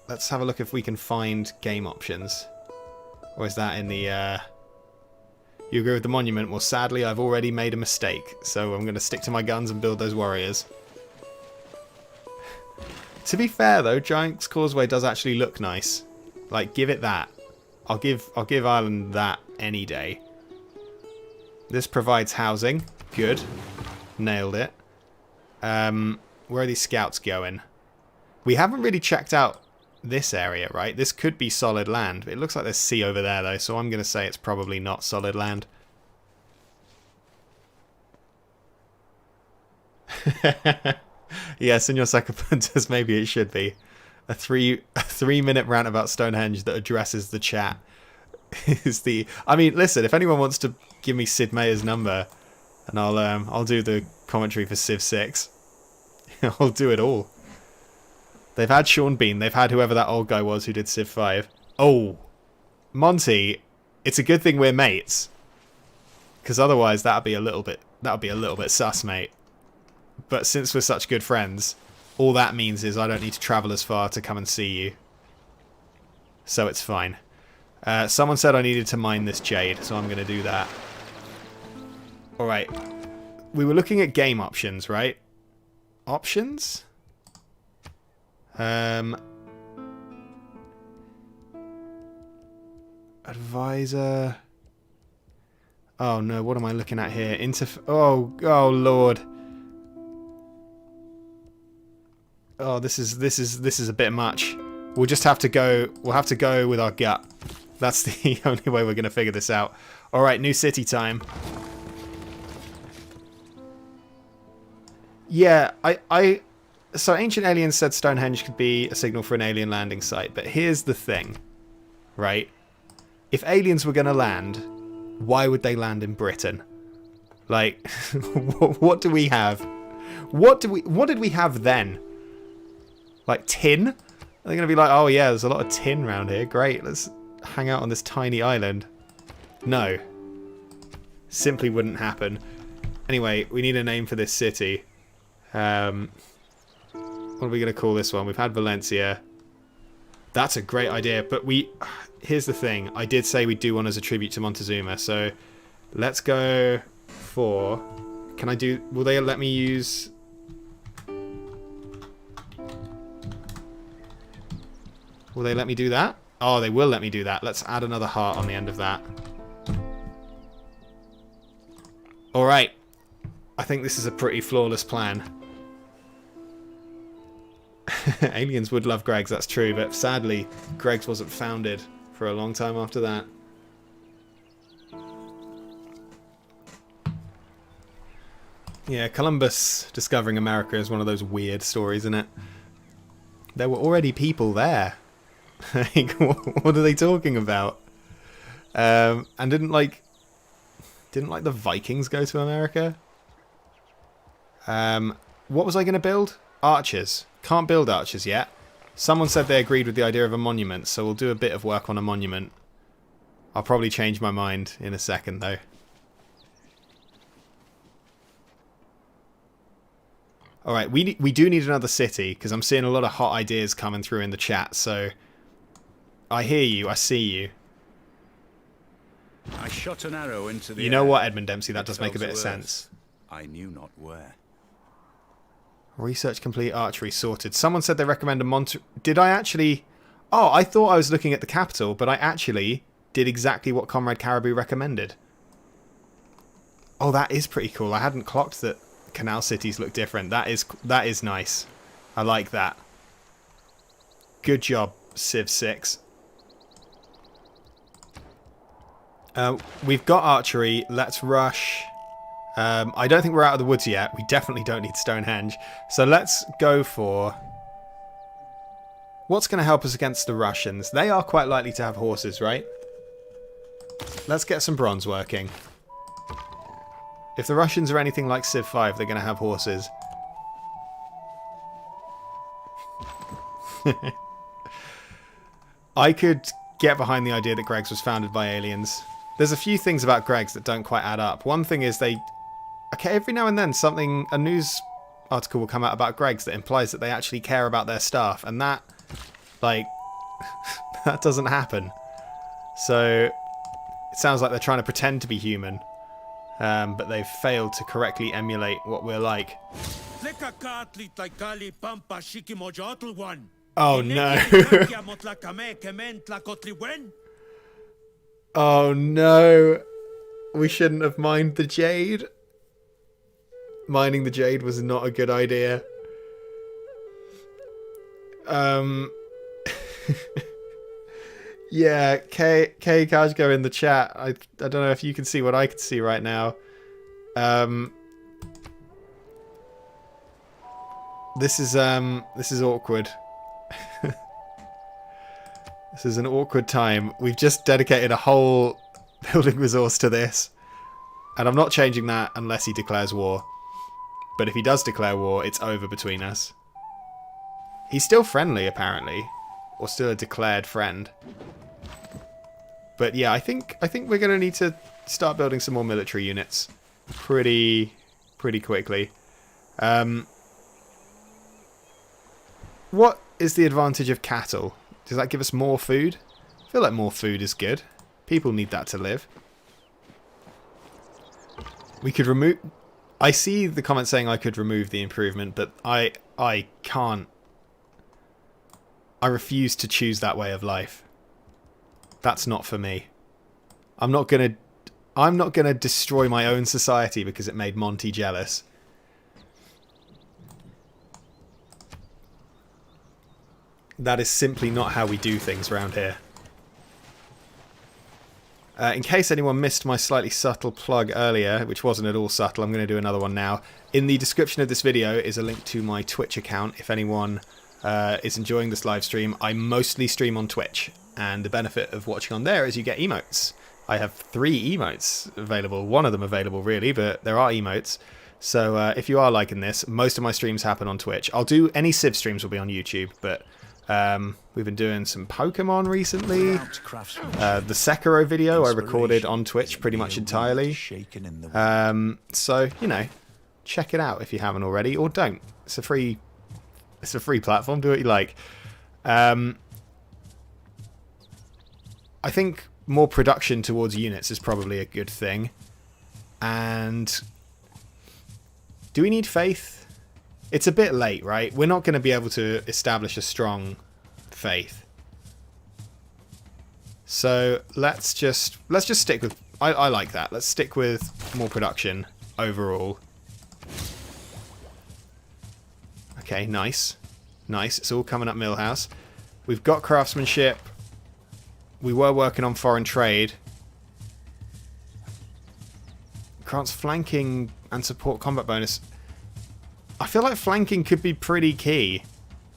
Let's have a look if we can find game options. Or is that in the, You agree with the monument? Well, sadly, I've already made a mistake, so I'm going to stick to my guns and build those warriors. To be fair, though, Giant's Causeway does actually look nice. Like, give it that. I'll give Ireland that any day. This provides housing. Good. Nailed it. Where are these scouts going? We haven't really checked out this area, right? This could be solid land. It looks like there's sea over there, though, so I'm going to say it's probably not solid land. Yeah, Senor Sacapuntas, maybe it should be. A 3-minute rant about Stonehenge that addresses the chat. Is the... I mean, listen, if anyone wants to give me Sid Meier's number, and I'll do the commentary for Civ 6. I'll do it all. They've had Sean Bean. They've had whoever that old guy was who did Civ 5. Oh, Monty, it's a good thing we're mates, because otherwise that'd be a little bit sus, mate. But since we're such good friends, all that means is I don't need to travel as far to come and see you. So it's fine. Someone said I needed to mine this jade, so I'm going to do that. Alright. We were looking at game options, right? Options? Advisor. Oh no, what am I looking at here? Oh lord. Oh, this is a bit much. We'll just have to go. We'll have to go with our gut. That's the only way we're going to figure this out. All right, new city time. Yeah, so Ancient Aliens said Stonehenge could be a signal for an alien landing site, but here's the thing, right? If aliens were going to land, why would they land in Britain? Like, what do we have? What did we have then? Like tin? They're going to be like, oh yeah, there's a lot of tin around here. Great, let's hang out on this tiny island. No. Simply wouldn't happen. Anyway, we need a name for this city. What are we going to call this one? We've had Valencia. That's a great idea, but here's the thing. I did say we do one as a tribute to Montezuma, so let's go for... will they let me use... Will they let me do that? Oh, they will let me do that. Let's add another heart on the end of that. Alright. I think this is a pretty flawless plan. Aliens would love Greg's, that's true, but sadly, Greg's wasn't founded for a long time after that. Yeah, Columbus discovering America is one of those weird stories, isn't it? There were already people there. Like, what are they talking about? And didn't like the Vikings go to America? What was I going to build? Archers. Can't build archers yet. Someone said they agreed with the idea of a monument, so we'll do a bit of work on a monument. I'll probably change my mind in a second, though. Alright, we do need another city, because I'm seeing a lot of hot ideas coming through in the chat, so... I hear you, I see you. I shot an arrow into the You know air. what, Edmund Dempsey, that does make a bit of sense. I knew not where. Research complete, archery sorted. Someone said they recommend a Did I actually... Oh, I thought I was looking at the capital, but I actually did exactly what Comrade Caribou recommended. Oh, that is pretty cool. I hadn't clocked that canal cities look different. That is nice. I like that. Good job, Civ 6. We've got archery. Let's rush I don't think we're out of the woods yet. We definitely don't need Stonehenge. So let's go for... What's going to help us against the Russians? They are quite likely to have horses, right? Let's get some bronze working. If the Russians are anything like Civ 5, they're going to have horses. I could get behind the idea that Greggs was founded by aliens. There's a few things about Greggs that don't quite add up. One thing is they... Okay, every now and then a news article will come out about Greggs that implies that they actually care about their staff. And that, like, that doesn't happen. So, it sounds like they're trying to pretend to be human. But they've failed to correctly emulate what we're like. Oh no. Oh no. We shouldn't have mined the jade. Mining the jade was not a good idea. Yeah, K Kajgo in the chat. I don't know if you can see what I can see right now. This is awkward. This is an awkward time. We've just dedicated a whole building resource to this. And I'm not changing that unless he declares war. But if he does declare war, it's over between us. He's still friendly, apparently. Or still a declared friend. But yeah, I think we're going to need to start building some more military units. Pretty quickly. What is the advantage of cattle? Does that give us more food? I feel like more food is good. People need that to live. We could remove... I see the comment saying I could remove the improvement, but I can't. I refuse to choose that way of life. That's not for me. I'm not gonna destroy my own society because it made Monty jealous. That is simply not how we do things around here. In case anyone missed my slightly subtle plug earlier, which wasn't at all subtle, I'm going to do another one now. In the description of this video is a link to my Twitch account. If anyone is enjoying this live stream, I mostly stream on Twitch. And the benefit of watching on there is you get emotes. I have 3 emotes available. One of them available, really, but there are emotes. So if you are liking this, most of my streams happen on Twitch. I'll do any Civ streams will be on YouTube, but... we've been doing some Pokemon recently. The Sekiro video I recorded on Twitch pretty much entirely. So, you know, check it out if you haven't already, or don't. It's a free platform, do what you like. I think more production towards units is probably a good thing. And do we need faith? It's a bit late, right? We're not going to be able to establish a strong faith. So let's just stick with... I like that. Let's stick with more production overall. Okay, nice. Nice. It's all coming up Millhouse. We've got craftsmanship. We were working on foreign trade. Grants flanking and support combat bonus. I feel like flanking could be pretty key.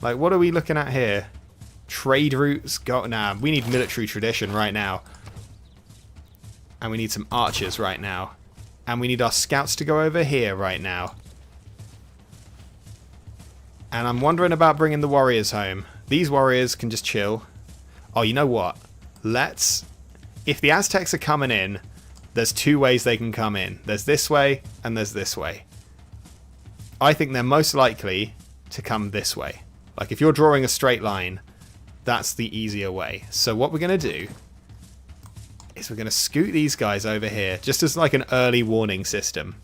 Like, what are we looking at here? Trade routes? Nah, we need military tradition right now. And we need some archers right now. And we need our scouts to go over here right now. And I'm wondering about bringing the warriors home. These warriors can just chill. Oh, you know what? Let's... If the Aztecs are coming in, there's 2 ways they can come in. There's this way, and there's this way. I think they're most likely to come this way. Like, if you're drawing a straight line, that's the easier way. So what we're going to do is we're going to scoot these guys over here, just as like an early warning system.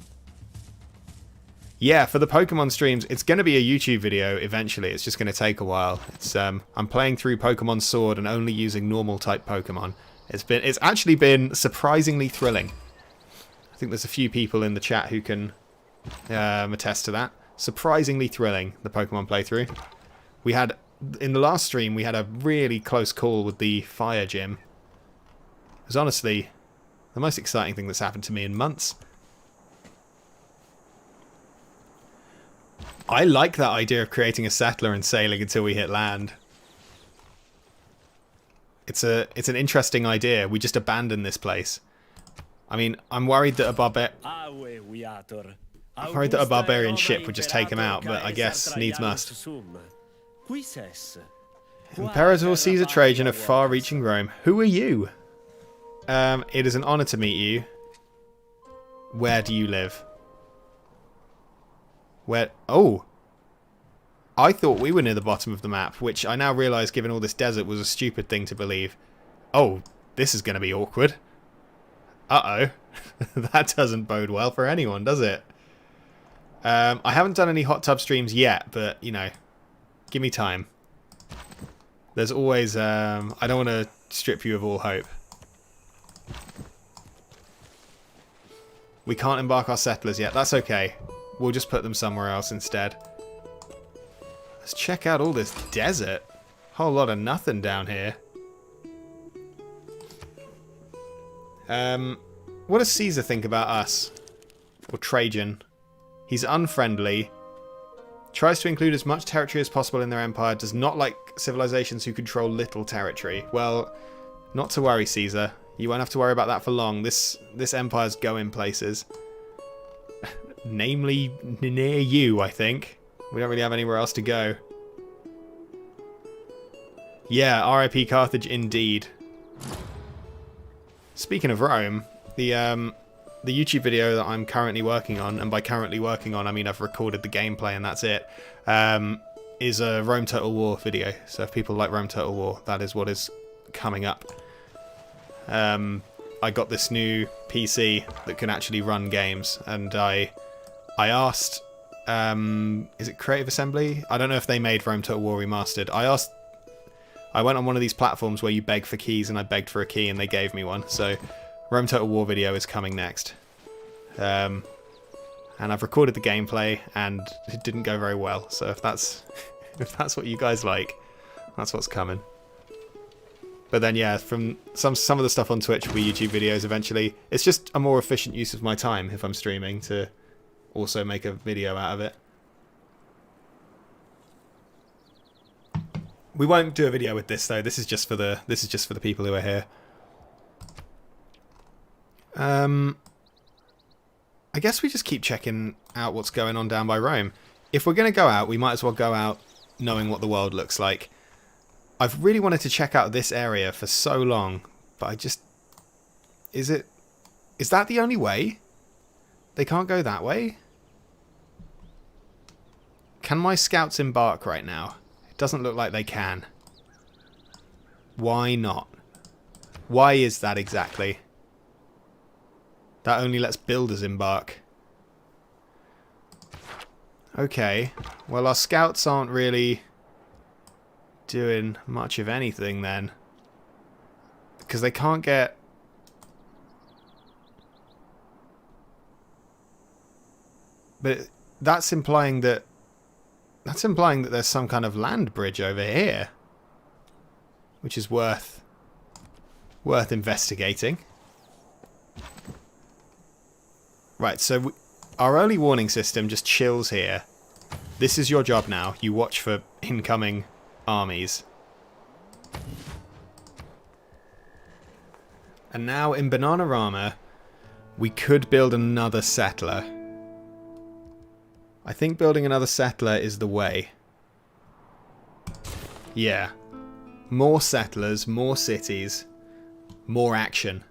Yeah, for the Pokemon streams, it's going to be a YouTube video eventually. It's just going to take a while. It's I'm playing through Pokemon Sword and only using normal type Pokemon. It's actually been surprisingly thrilling. I think there's a few people in the chat who can attest to that. Surprisingly thrilling, the Pokemon playthrough. We had, in the last stream, we had a really close call with the fire gym. It was honestly the most exciting thing that's happened to me in months. I like that idea of creating a settler and sailing until we hit land. It's an interesting idea. We just abandon this place. I mean, I'm worried that a barbarian ship would just take him out, but I guess needs must. Imperator Caesar Trajan of far-reaching Rome. Who are you? It is an honor to meet you. Where do you live? Where? Oh! I thought we were near the bottom of the map, which I now realise, given all this desert, was a stupid thing to believe. Oh, this is going to be awkward. Uh-oh. That doesn't bode well for anyone, does it? I haven't done any hot tub streams yet, but, you know, give me time. There's always... I don't want to strip you of all hope. We can't embark our settlers yet. That's okay. We'll just put them somewhere else instead. Let's check out all this desert. Whole lot of nothing down here. What does Caesar think about us? Or Trajan? He's unfriendly. Tries to include as much territory as possible in their empire. Does not like civilizations who control little territory. Well, not to worry, Caesar. You won't have to worry about that for long. This empire's going places. Namely, near you, I think. We don't really have anywhere else to go. Yeah, RIP Carthage indeed. Speaking of Rome, the YouTube video that I'm currently working on, and by currently working on I mean I've recorded the gameplay and that's it, is a Rome Total War video. So if people like Rome Total War, that is what is coming up. I got this new PC that can actually run games, and I asked, is it Creative Assembly? I don't know if they made Rome Total War Remastered. I went on one of these platforms where you beg for keys, and I begged for a key and they gave me one. So Rome Total War video is coming next. And I've recorded the gameplay and it didn't go very well. So if that's what you guys like, that's what's coming. But then yeah, from some of the stuff on Twitch will be YouTube videos eventually. It's just a more efficient use of my time if I'm streaming to also make a video out of it. We won't do a video with this though. This is just for the people who are here. I guess we just keep checking out what's going on down by Rome. If we're going to go out, we might as well go out knowing what the world looks like. I've really wanted to check out this area for so long, but I just... Is that the only way? They can't go that way? Can my scouts embark right now? It doesn't look like they can. Why not? Why is that exactly? That only lets builders embark. Okay. Well, our scouts aren't really doing much of anything then. Because they can't get... But that's implying that... That's implying that there's some kind of land bridge over here. Which is worth investigating. Right, so our early warning system just chills here. This is your job now. You watch for incoming armies. And now in Bananarama, we could build another settler. I think building another settler is the way. Yeah. More settlers, more cities, more action.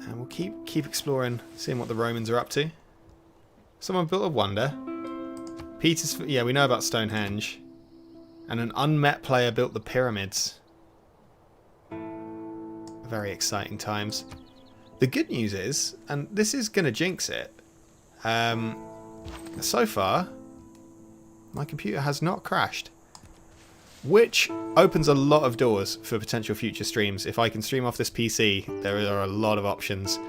And we'll keep exploring, seeing what the Romans are up to. Someone built a wonder. Peter's... Yeah, we know about Stonehenge. And an unmet player built the pyramids. Very exciting times. The good news is, and this is going to jinx it, so far, my computer has not crashed. Which opens a lot of doors for potential future streams. If I can stream off this PC, there are a lot of options.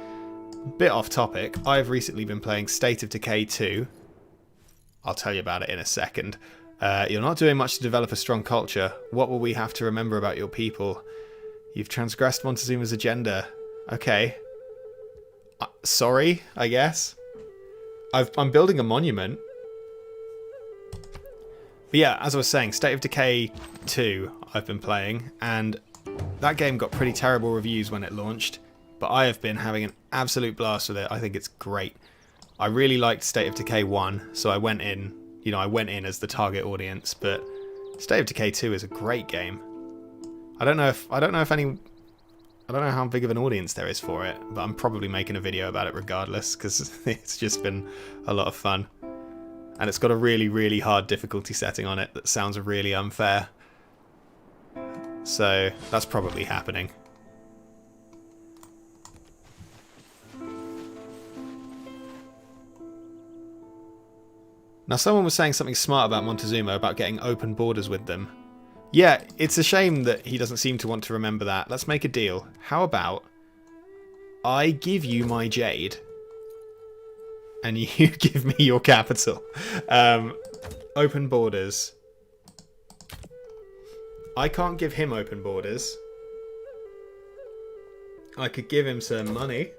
Bit off topic, I've recently been playing State of Decay 2. I'll tell you about it in a second. You're not doing much to develop a strong culture. What will we have to remember about your people? You've transgressed Montezuma's agenda. Okay. sorry, I guess. I'm building a monument. But yeah, as I was saying, State of Decay 2 I've been playing, and that game got pretty terrible reviews when it launched, but I have been having an absolute blast with it. I think it's great. I really liked State of Decay 1, so I went in, I went in as the target audience, but State of Decay 2 is a great game. I don't know how big of an audience there is for it, but I'm probably making a video about it regardless, because it's just been a lot of fun. And it's got a really, really hard difficulty setting on it that sounds really unfair. So that's probably happening. Now, someone was saying something smart about Montezuma, about getting open borders with them. Yeah, it's a shame that he doesn't seem to want to remember that. Let's make a deal. How about I give you my jade and you give me your capital? Open borders. I can't give him open borders. I could give him some money.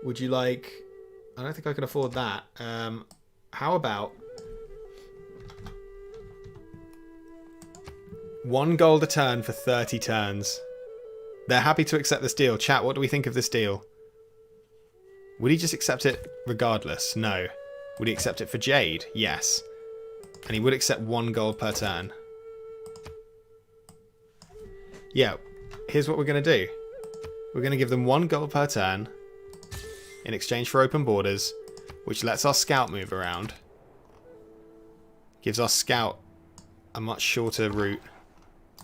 Would you like... I don't think I can afford that. How about 1 gold a turn for 30 turns? They're happy to accept this deal. Chat, what do we think of this deal? Would he just accept it regardless? No. Would he accept it for jade? Yes. And he would accept 1 gold per turn. Yeah, here's what we're going to do. We're going to give them 1 gold per turn in exchange for open borders, which lets our scout move around. Gives our scout a much shorter route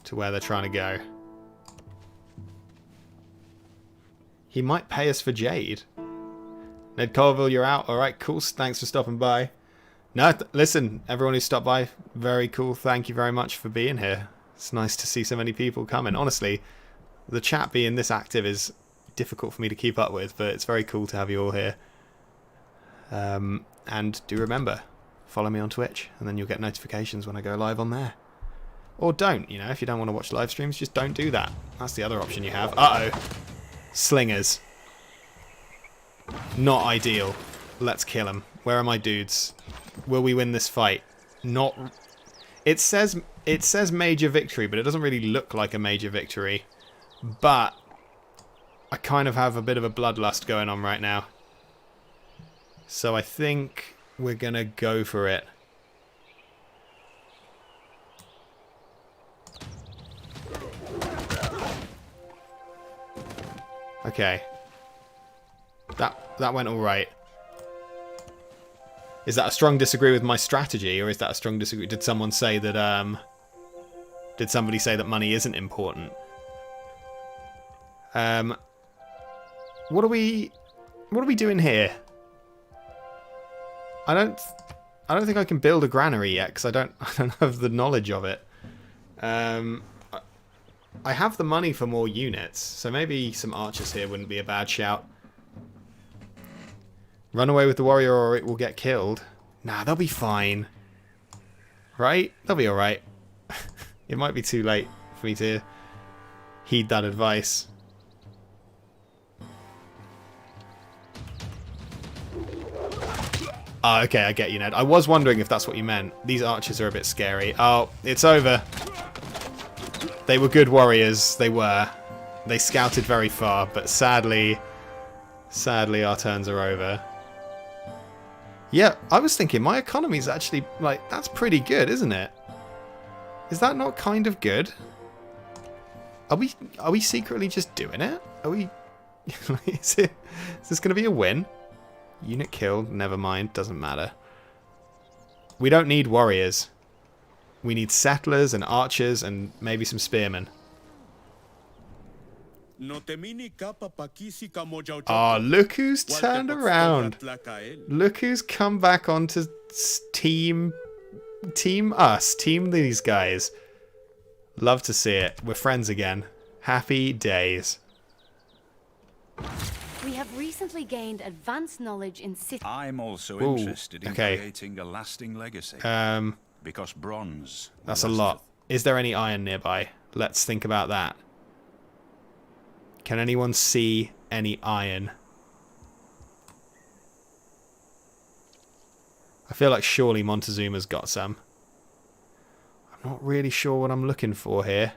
to where they're trying to go. He might pay us for jade. Ned Colville, you're out. Alright, cool. Thanks for stopping by. No, listen, everyone who stopped by, very cool. Thank you very much for being here. It's nice to see so many people coming. Honestly, the chat being this active is difficult for me to keep up with, but it's very cool to have you all here. And do remember, follow me on Twitch, and then you'll get notifications when I go live on there. Or don't, if you don't want to watch live streams, just don't do that. That's the other option you have. Uh-oh. Slingers. Not ideal. Let's kill them. Where are my dudes? Will we win this fight? Not... It says major victory, but it doesn't really look like a major victory. But I kind of have a bit of a bloodlust going on right now. So I think we're going to go for it. Okay. That went all right. Is that a strong disagree with my strategy, or is that a strong disagree? Did someone say that did somebody say that money isn't important? What are we doing here? I don't think I can build a granary yet because I don't have the knowledge of it. I have the money for more units, so maybe some archers here wouldn't be a bad shout. Run away with the warrior or it will get killed. Nah, they'll be fine. Right? They'll be alright. It might be too late for me to heed that advice. Oh, okay, I get you, Ned. I was wondering if that's what you meant. These archers are a bit scary. Oh, it's over. They were good warriors. They were. They scouted very far, but sadly our turns are over. Yeah, I was thinking my economy's actually, that's pretty good, isn't it? Is that not kind of good? Are we secretly just doing it? Are we... is this going to be a win? Unit killed, never mind, doesn't matter. We don't need warriors. We need settlers and archers and maybe some spearmen. Oh, look who's turned around. Look who's come back onto team us. Team these guys. Love to see it. We're friends again. Happy days. We have recently gained advanced knowledge in city. I'm also interested in creating a lasting legacy. Because bronze. That's a lot. Is there any iron nearby? Let's think about that. Can anyone see any iron? I feel like surely Montezuma's got some. I'm not really sure what I'm looking for here.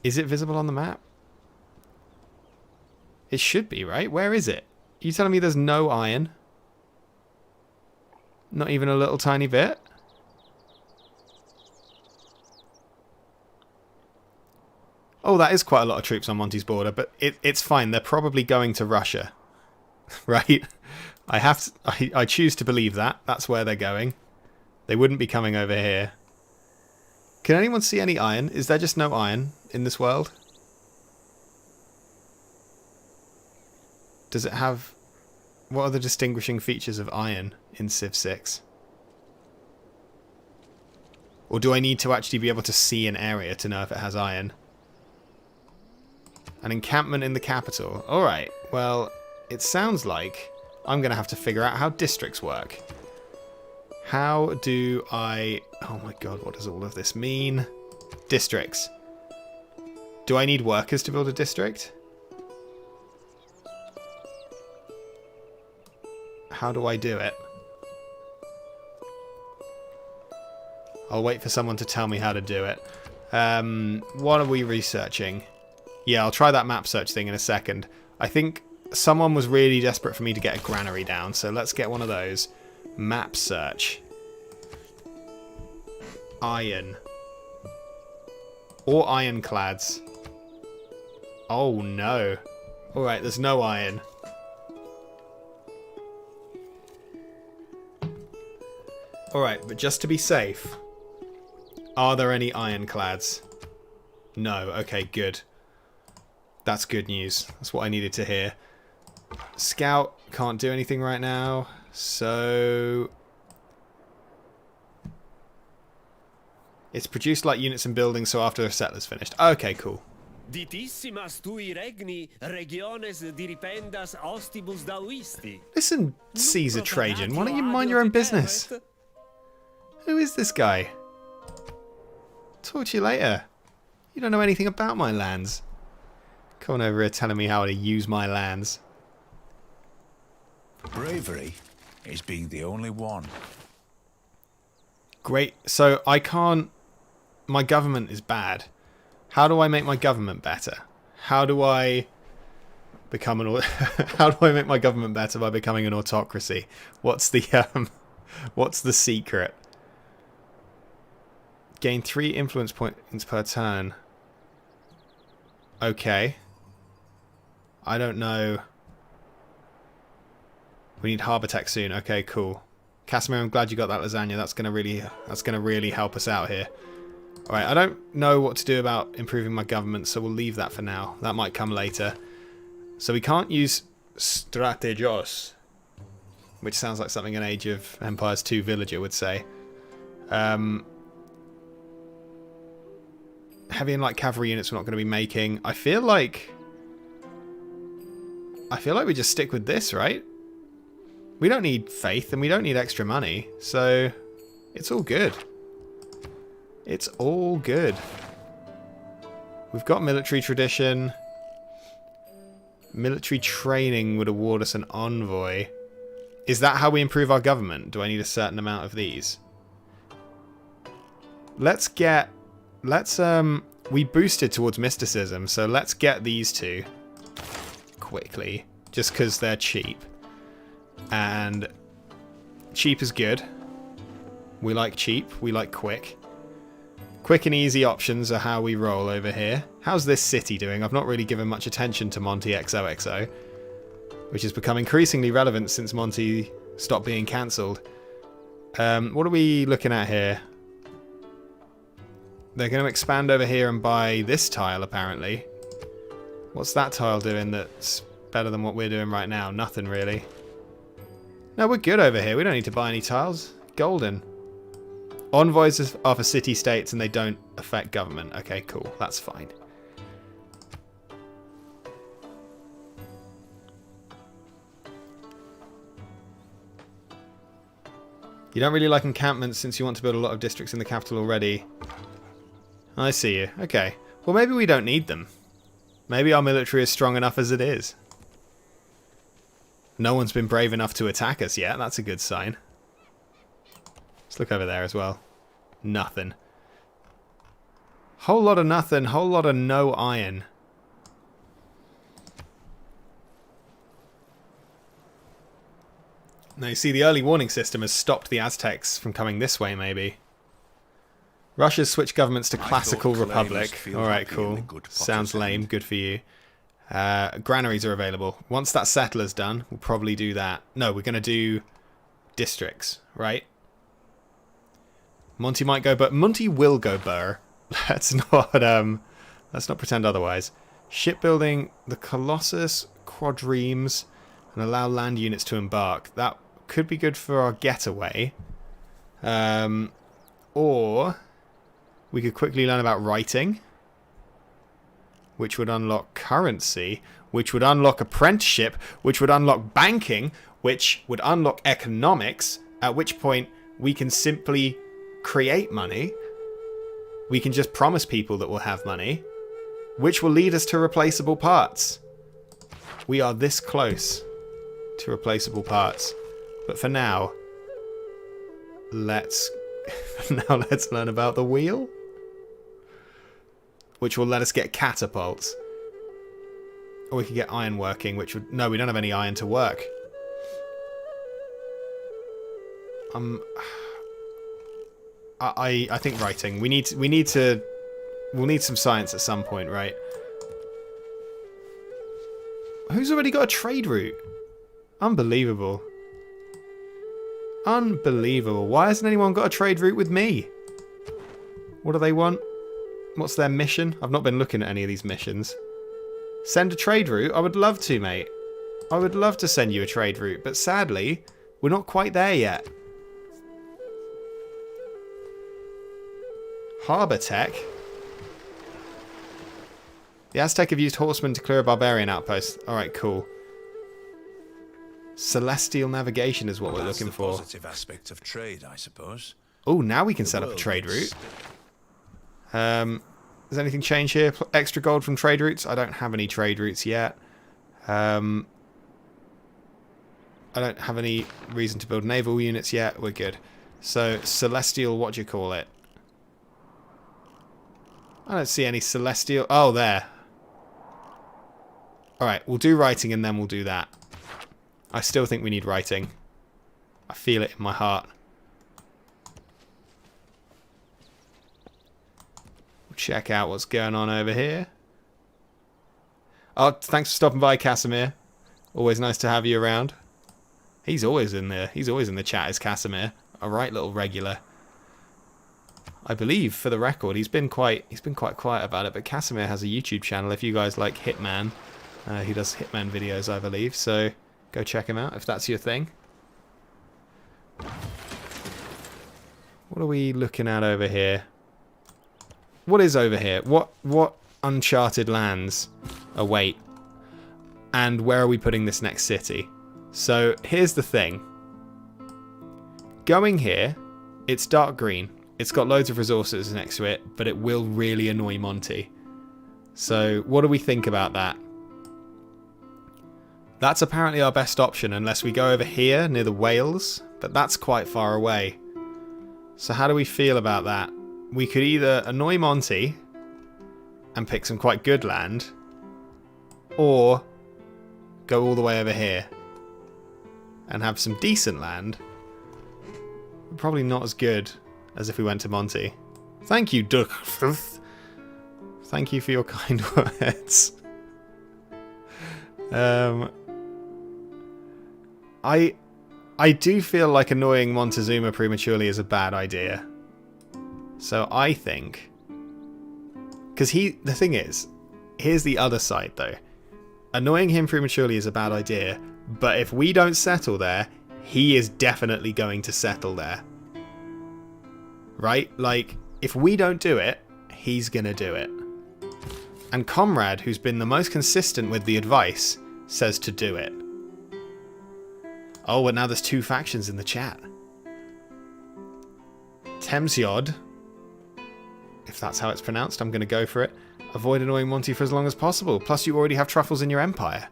Is it visible on the map? It should be, right? Where is it? Are you telling me there's no iron? Not even a little tiny bit? Oh, that is quite a lot of troops on Monty's border, but it's fine. They're probably going to Russia. Right? I choose to believe that. That's where they're going. They wouldn't be coming over here. Can anyone see any iron? Is there just no iron in this world? Does it have... What are the distinguishing features of iron in Civ 6? Or do I need to actually be able to see an area to know if it has iron? An encampment in the capital. Alright, well, it sounds like I'm going to have to figure out how districts work. How do I... Oh my god, what does all of this mean? Districts. Do I need workers to build a district? How do I do it? I'll wait for someone to tell me how to do it. What are we researching? Yeah, I'll try that map search thing in a second. I think someone was really desperate for me to get a granary down, so let's get one of those. Map search. Iron. Or ironclads. Oh no. Alright, there's no iron. Alright, but just to be safe, are there any ironclads? No, okay, good. That's good news. That's what I needed to hear. Scout can't do anything right now, so... It's produced like units and buildings, so after the settler's finished. Okay, cool. Listen, Caesar Trajan, why don't you mind your own business? Who is this guy? Talk to you later. You don't know anything about my lands. Come on over here telling me how to use my lands. Bravery is being the only one. Great. So I can't... My government is bad. How do I make my government better? How do I become an... How do I make my government better by becoming an autocracy? What's the secret? Gain 3 influence points per turn. Okay. I don't know. We need harbour tech soon. Okay, cool. Casimir, I'm glad you got that lasagna. That's gonna really help us out here. Alright, I don't know what to do about improving my government, so we'll leave that for now. That might come later. So we can't use strategos, which sounds like something an Age of Empires 2 villager would say. Heavy and light cavalry units we're not going to be making. I feel like we just stick with this, right? We don't need faith and we don't need extra money, so it's all good. It's all good. We've got military tradition. Military training would award us an envoy. Is that how we improve our government? Do I need a certain amount of these? We boosted towards mysticism, so let's get these two quickly, just because they're cheap. And cheap is good. We like cheap, we like quick. Quick and easy options are how we roll over here. How's this city doing? I've not really given much attention to Monty XOXO, which has become increasingly relevant since Monty stopped being cancelled. What are we looking at here? They're going to expand over here and buy this tile, apparently. What's that tile doing that's better than what we're doing right now? Nothing, really. No, we're good over here. We don't need to buy any tiles. Golden. Envoys are for city-states and they don't affect government. Okay, cool. That's fine. You don't really like encampments since you want to build a lot of districts in the capital already. I see you. Okay. Well, maybe we don't need them. Maybe our military is strong enough as it is. No one's been brave enough to attack us yet. That's a good sign. Let's look over there as well. Nothing. Whole lot of nothing. Whole lot of no iron. Now you see the early warning system has stopped the Aztecs from coming this way maybe. Russia's switched governments to classical republic. Alright, cool. Sounds lame. Good for you. Granaries are available. Once that settler's done, we'll probably do that. No, we're going to do districts, right? Monty might go, but Monty will go burr. Let's not pretend otherwise. Shipbuilding, the Colossus, quadremes, and allow land units to embark. That could be good for our getaway. Or we could quickly learn about writing, which would unlock currency, which would unlock apprenticeship, which would unlock banking, which would unlock economics, at which point we can simply create money. We can just promise people that we'll have money, which will lead us to replaceable parts. We are this close to replaceable parts. But for now, let's learn about the wheel, which will let us get catapults. Or we could get ironworking, which would... No, we don't have any iron to work. I think writing. We'll need some science at some point, right? Who's already got a trade route? Unbelievable. Unbelievable. Why hasn't anyone got a trade route with me? What do they want? What's their mission? I've not been looking at any of these missions. Send a trade route? I would love to, mate. I would love to send you a trade route, but sadly, we're not quite there yet. Harbour tech. The Aztec have used horsemen to clear a barbarian outpost. Alright, cool. Celestial navigation is what we're looking for. Positive aspect of trade, I suppose. Oh, now we can set up a trade route. Does anything change here? Extra gold from trade routes? I don't have any trade routes yet. I don't have any reason to build naval units yet. We're good. So, celestial, what do you call it? I don't see any celestial... Oh, there. Alright, we'll do writing and then we'll do that. I still think we need writing. I feel it in my heart. We'll check out what's going on over here. Oh, thanks for stopping by, Casimir. Always nice to have you around. He's always in there. He's always in the chat as Casimir. A right little regular. I believe, for the record, he's been quite quiet about it, but Casimir has a YouTube channel if you guys like Hitman. He does Hitman videos, I believe, so go check him out if that's your thing. What are we looking at over here? What is over here? What uncharted lands await? And where are we putting this next city? So, here's the thing. Going here, it's dark green. It's got loads of resources next to it, but it will really annoy Monty. So, what do we think about that? That's apparently our best option, unless we go over here near the whales, but that's quite far away. So how do we feel about that? We could either annoy Monty and pick some quite good land, or go all the way over here and have some decent land. Probably not as good as if we went to Monty. Thank you, Duck. Thank you for your kind words. I do feel like annoying Montezuma prematurely is a bad idea. So I think... Because the thing is, here's the other side though. Annoying him prematurely is a bad idea, but if we don't settle there, he is definitely going to settle there. Right? Like, if we don't do it, he's gonna do it. And Comrade, who's been the most consistent with the advice, says to do it. Oh, but now there's two factions in the chat. Temsyod, if that's how it's pronounced, I'm going to go for it. Avoid annoying Monty for as long as possible. Plus, you already have truffles in your empire.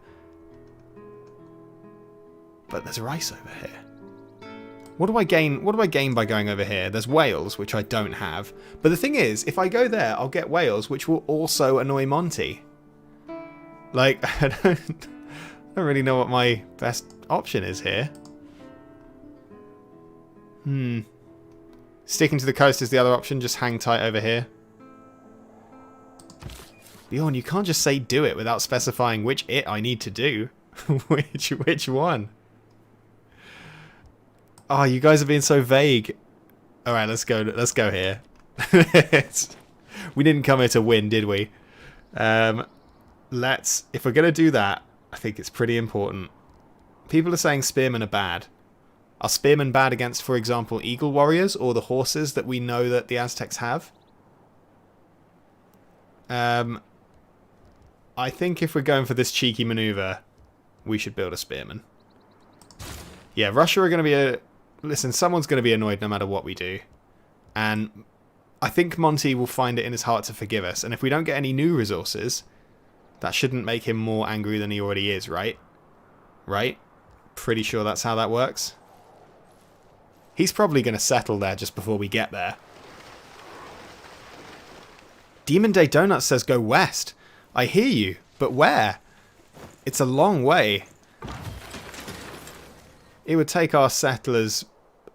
But there's rice over here. What do I gain? What do I gain by going over here? There's Wales, which I don't have. But the thing is, if I go there, I'll get Wales, which will also annoy Monty. Like, I don't really know what my best option is here. Sticking to the coast is the other option. Just hang tight over here. Bjorn, you can't just say do it without specifying which it I need to do. which one? Oh, you guys are being so vague. All right, let's go. Let's go here. We didn't come here to win, did we? If we're gonna do that, I think it's pretty important. People are saying spearmen are bad. Are spearmen bad against, for example, eagle warriors or the horses that we know that the Aztecs have? I think if we're going for this cheeky maneuver, we should build a spearman. Yeah, Russia are going to be listen, someone's going to be annoyed no matter what we do. And I think Monty will find it in his heart to forgive us. And if we don't get any new resources, that shouldn't make him more angry than he already is, right? Right? Pretty sure that's how that works. He's probably going to settle there just before we get there. Demon Day Donuts says go west. I hear you, but where? It's a long way. It would take our settlers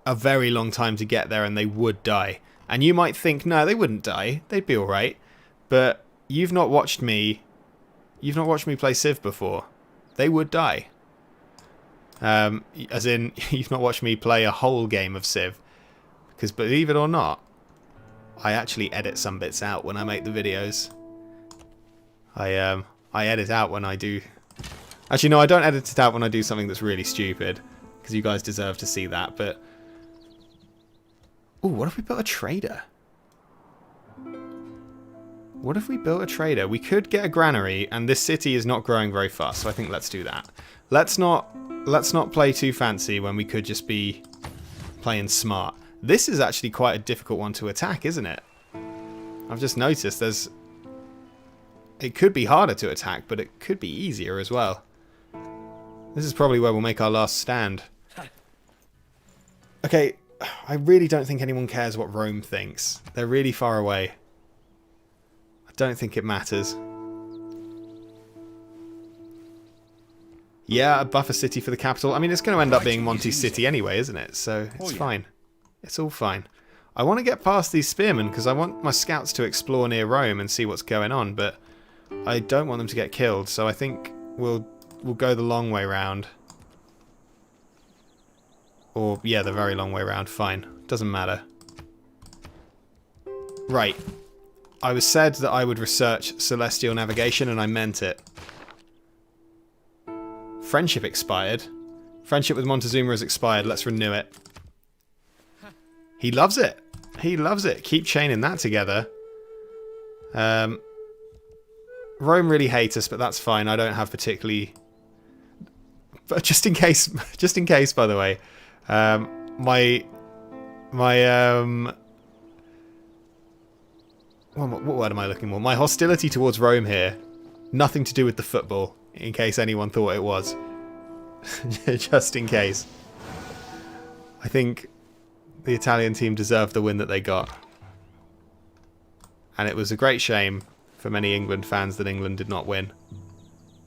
a very long time to get there and they would die. And you might think, no, they wouldn't die. They'd be alright. But you've not watched me play Civ before. They would die. As in, you've not watched me play a whole game of Civ. Because believe it or not, I actually edit some bits out when I make the videos. I edit out when I do... Actually, no, I don't edit it out when I do something that's really stupid. Because you guys deserve to see that, but... Ooh, what if we built a trader? What if we built a trader? We could get a granary, and this city is not growing very fast, so I think let's do that. Let's not play too fancy when we could just be playing smart. This is actually quite a difficult one to attack, isn't it? I've just noticed there's... It could be harder to attack, but it could be easier as well. This is probably where we'll make our last stand. Okay, I really don't think anyone cares what Rome thinks. They're really far away. I don't think it matters. Yeah, a buffer city for the capital. I mean, it's going to end up being Monty's city anyway, isn't it? So it's fine. It's all fine. I want to get past these spearmen because I want my scouts to explore near Rome and see what's going on, but I don't want them to get killed, so I think we'll go the long way round. Or, yeah, the very long way round. Fine. Doesn't matter. Right. I was said that I would research celestial navigation, and I meant it. Friendship expired. Friendship with Montezuma has expired. Let's renew it. He loves it. He loves it. Keep chaining that together. Rome really hates us, but that's fine. I don't have particularly... But just in case, by the way, what word am I looking for? My hostility towards Rome here, nothing to do with the football, in case anyone thought it was. Just in case. I think the Italian team deserved the win that they got. And it was a great shame for many England fans that England did not win.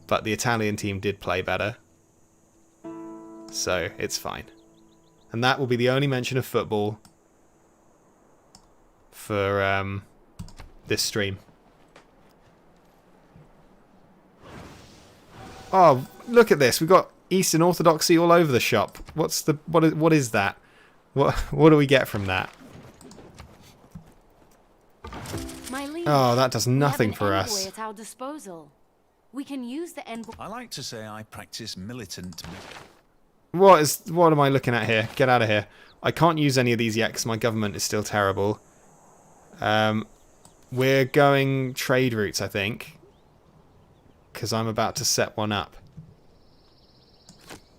But the Italian team did play better. So, it's fine. And that will be the only mention of football for this stream. Oh, look at this. We've got Eastern Orthodoxy all over the shop. What is that? What do we get from that? My liege, oh, that does nothing for we have an us. envoy at our disposal. We can use the envoy. I like to say I practice militant. What am I looking at here? Get out of here. I can't use any of these yet because my government is still terrible. We're going trade routes, I think. Because I'm about to set one up.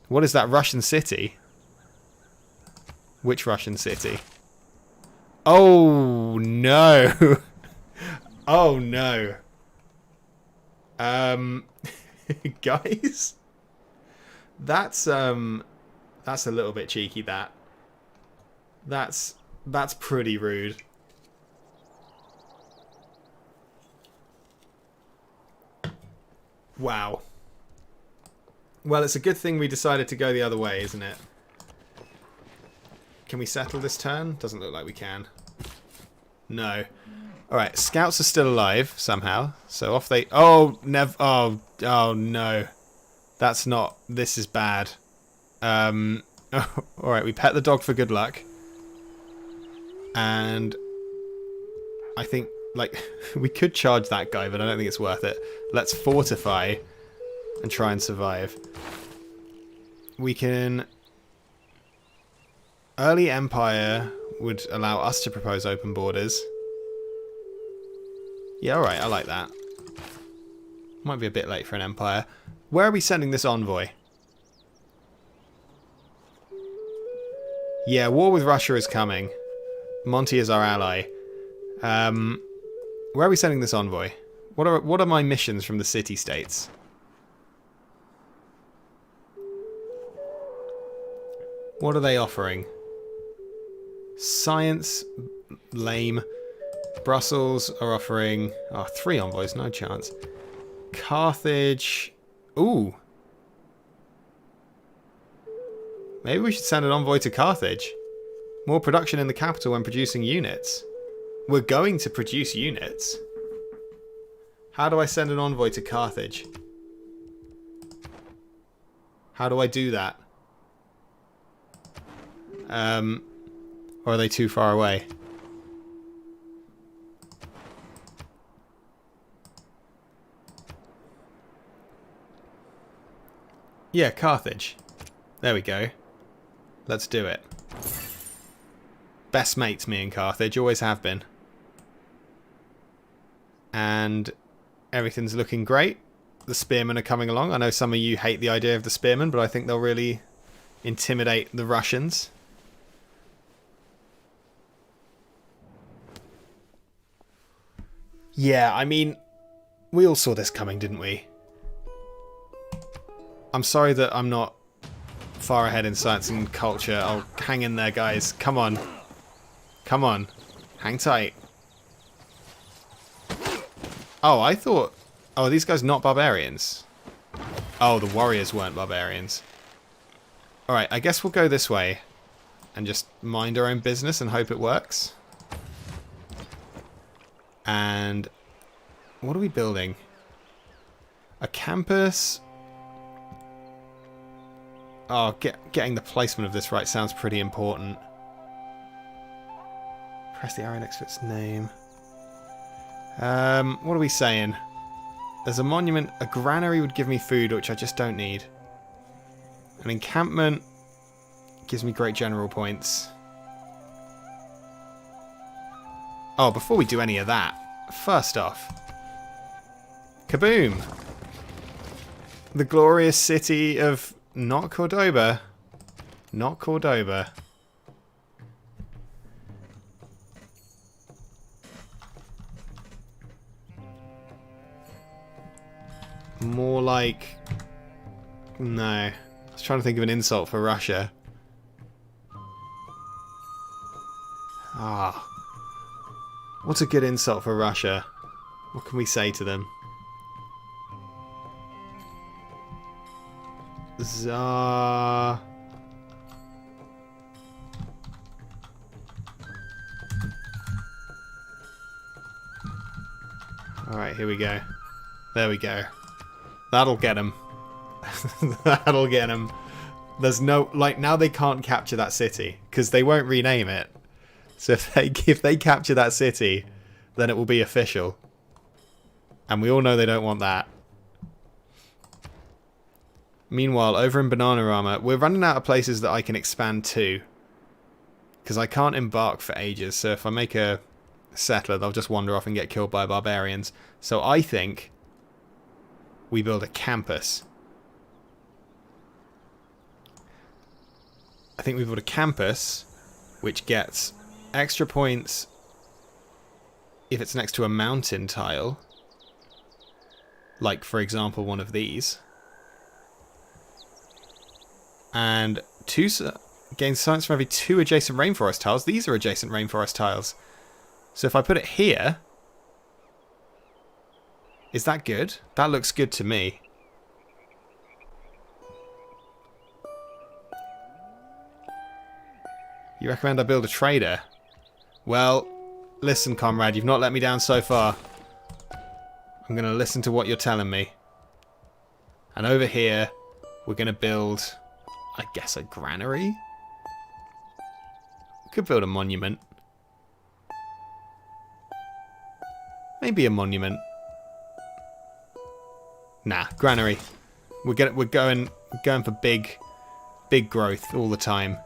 What is that Russian city? Which Russian city? Oh, no. Oh, no. Guys? That's That's a little bit cheeky, that. That's pretty rude. Wow. Well, it's a good thing we decided to go the other way, isn't it? Can we settle this turn? Doesn't look like we can. No. Alright, scouts are still alive, somehow. So off they... Oh, oh, no. That's not... This is bad. Alright, we pet the dog for good luck. And... I think, like, we could charge that guy, but I don't think it's worth it. Let's fortify and try and survive. We can... Early Empire would allow us to propose open borders. Yeah, alright, I like that. Might be a bit late for an Empire. Where are we sending this envoy? Yeah, war with Russia is coming. Monty is our ally. Where are we sending this envoy? What are my missions from the city-states? What are they offering? Science, lame. Brussels are offering... Oh, 3 envoys, no chance. Carthage... Ooh. Maybe we should send an envoy to Carthage. More production in the capital when producing units. We're going to produce units. How do I send an envoy to Carthage? How do I do that? Or are they too far away? Yeah, Carthage. There we go. Let's do it. Best mates, me and Carthage. Always have been. And everything's looking great. The spearmen are coming along. I know some of you hate the idea of the spearmen, but I think they'll really intimidate the Russians. Yeah, I mean, we all saw this coming, didn't we? I'm sorry that I'm not far ahead in science and culture. I'll hang in there, guys. Come on. Come on. Hang tight. Oh, I thought... Oh, are these guys not barbarians? Oh, the warriors weren't barbarians. Alright, I guess we'll go this way. And just mind our own business and hope it works. And... What are we building? A campus... Oh, getting the placement of this right sounds pretty important. Press the arrow next to its name. What are we saying? There's a monument. A granary would give me food, which I just don't need. An encampment gives me great general points. Oh, before we do any of that, first off, kaboom! The glorious city of... Not Cordoba. Not Cordoba. More like... No. I was trying to think of an insult for Russia. Ah. What's a good insult for Russia? What can we say to them? Tsar. Alright, here we go. There we go. That'll get him. That'll get him. There's no... Like, now they can't capture that city, because they won't rename it. So if they capture that city, then it will be official. And we all know they don't want that. Meanwhile, over in Bananarama, we're running out of places that I can expand to. Because I can't embark for ages, so if I make a settler, they'll just wander off and get killed by barbarians. So I think we build a campus. I think we build a campus which gets extra points if it's next to a mountain tile. Like, for example, one of these. And gains science from every 2 adjacent rainforest tiles. These are adjacent rainforest tiles. So if I put it here, is that good? That looks good to me. You recommend I build a trader? Well, listen, comrade, you've not let me down so far. I'm going to listen to what you're telling me. And over here, we're going to build, I guess, a granary? We could build a monument. Maybe a monument. Nah, granary. We're going for big growth all the time.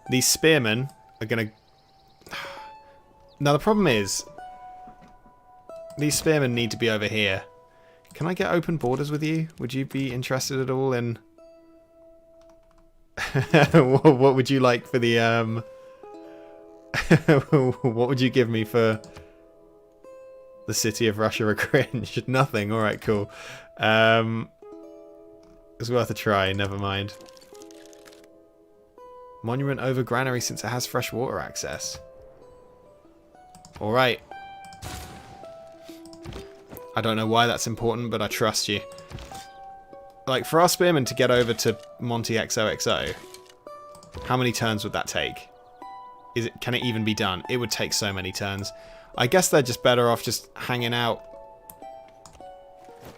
These spearmen are gonna. Now the problem is, these spearmen need to be over here. Can I get open borders with you? Would you be interested at all in? What would you like for the what would you give me for the city of Russia a cringe? Nothing. All right, cool. It's worth a try. Never mind. Monument over granary since it has fresh water access. All right. I don't know why that's important, but I trust you. Like, for our spearmen to get over to Monty XOXO, how many turns would that take? Can it even be done? It would take so many turns. I guess they're just better off just hanging out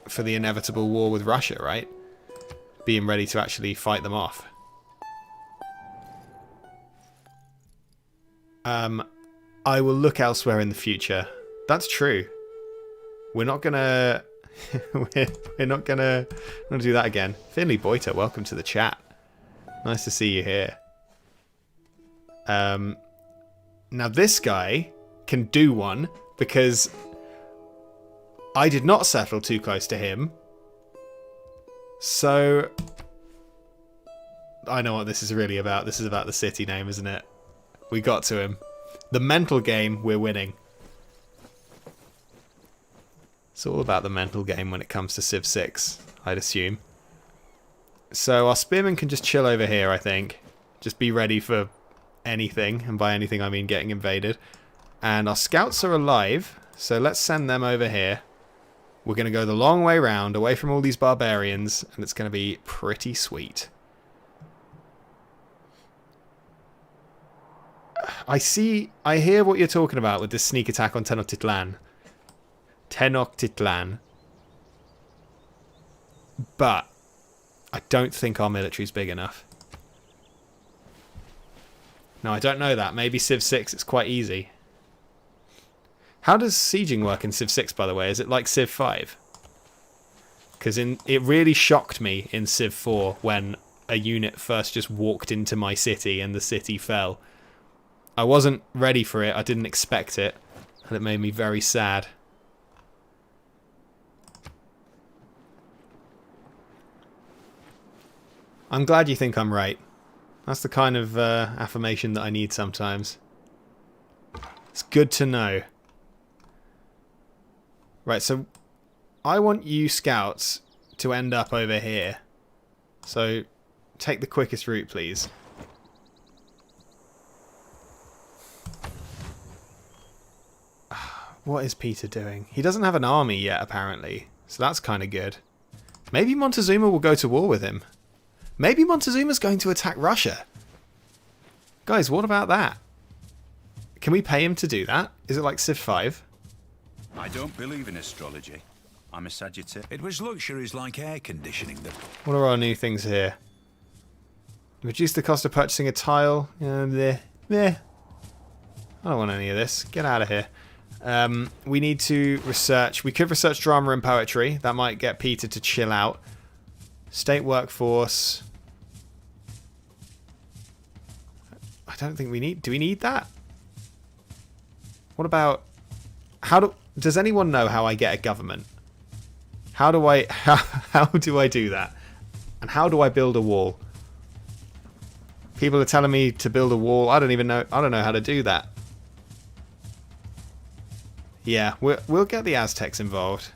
for the inevitable war with Russia, right? Being ready to actually fight them off. I will look elsewhere in the future. That's true. We're not gonna we're not gonna do that again. Finley Boiter, welcome to the chat. Nice to see you here. Now this guy can do one because I did not settle too close to him. So I know what this is really about. This is about the city name, isn't it? We got to him. The mental game, we're winning. It's all about the mental game when it comes to Civ 6, I'd assume. So our spearmen can just chill over here, I think. Just be ready for anything, and by anything I mean getting invaded. And our scouts are alive, so let's send them over here. We're going to go the long way round, away from all these barbarians, and it's going to be pretty sweet. I hear what you're talking about with this sneak attack on Tenochtitlan. But I don't think our military's big enough. No, I don't know that. Maybe Civ 6 it's quite easy. How does sieging work in Civ 6, by the way? Is it like Civ 5? Because it really shocked me in Civ 4 when a unit first just walked into my city and the city fell. I wasn't ready for it. I didn't expect it. And it made me very sad. I'm glad you think I'm right. That's the kind of affirmation that I need sometimes. It's good to know. Right, so I want you scouts to end up over here. So take the quickest route, please. What is Peter doing? He doesn't have an army yet, apparently. So that's kind of good. Maybe Montezuma will go to war with him. Maybe Montezuma's going to attack Russia. Guys, what about that? Can we pay him to do that? Is it like Civ 5? I don't believe in astrology. I'm a Sagittarius. It was luxuries like air conditioning that... What are our new things here? Reduce the cost of purchasing a tile. I don't want any of this. Get out of here. We need to research. We could research drama and poetry. That might get Peter to chill out. State workforce. I don't think we need... Do we need that? What about... Does anyone know how I get a government? How do I do that? And how do I build a wall? People are telling me to build a wall. I don't know how to do that. Yeah, we'll get the Aztecs involved.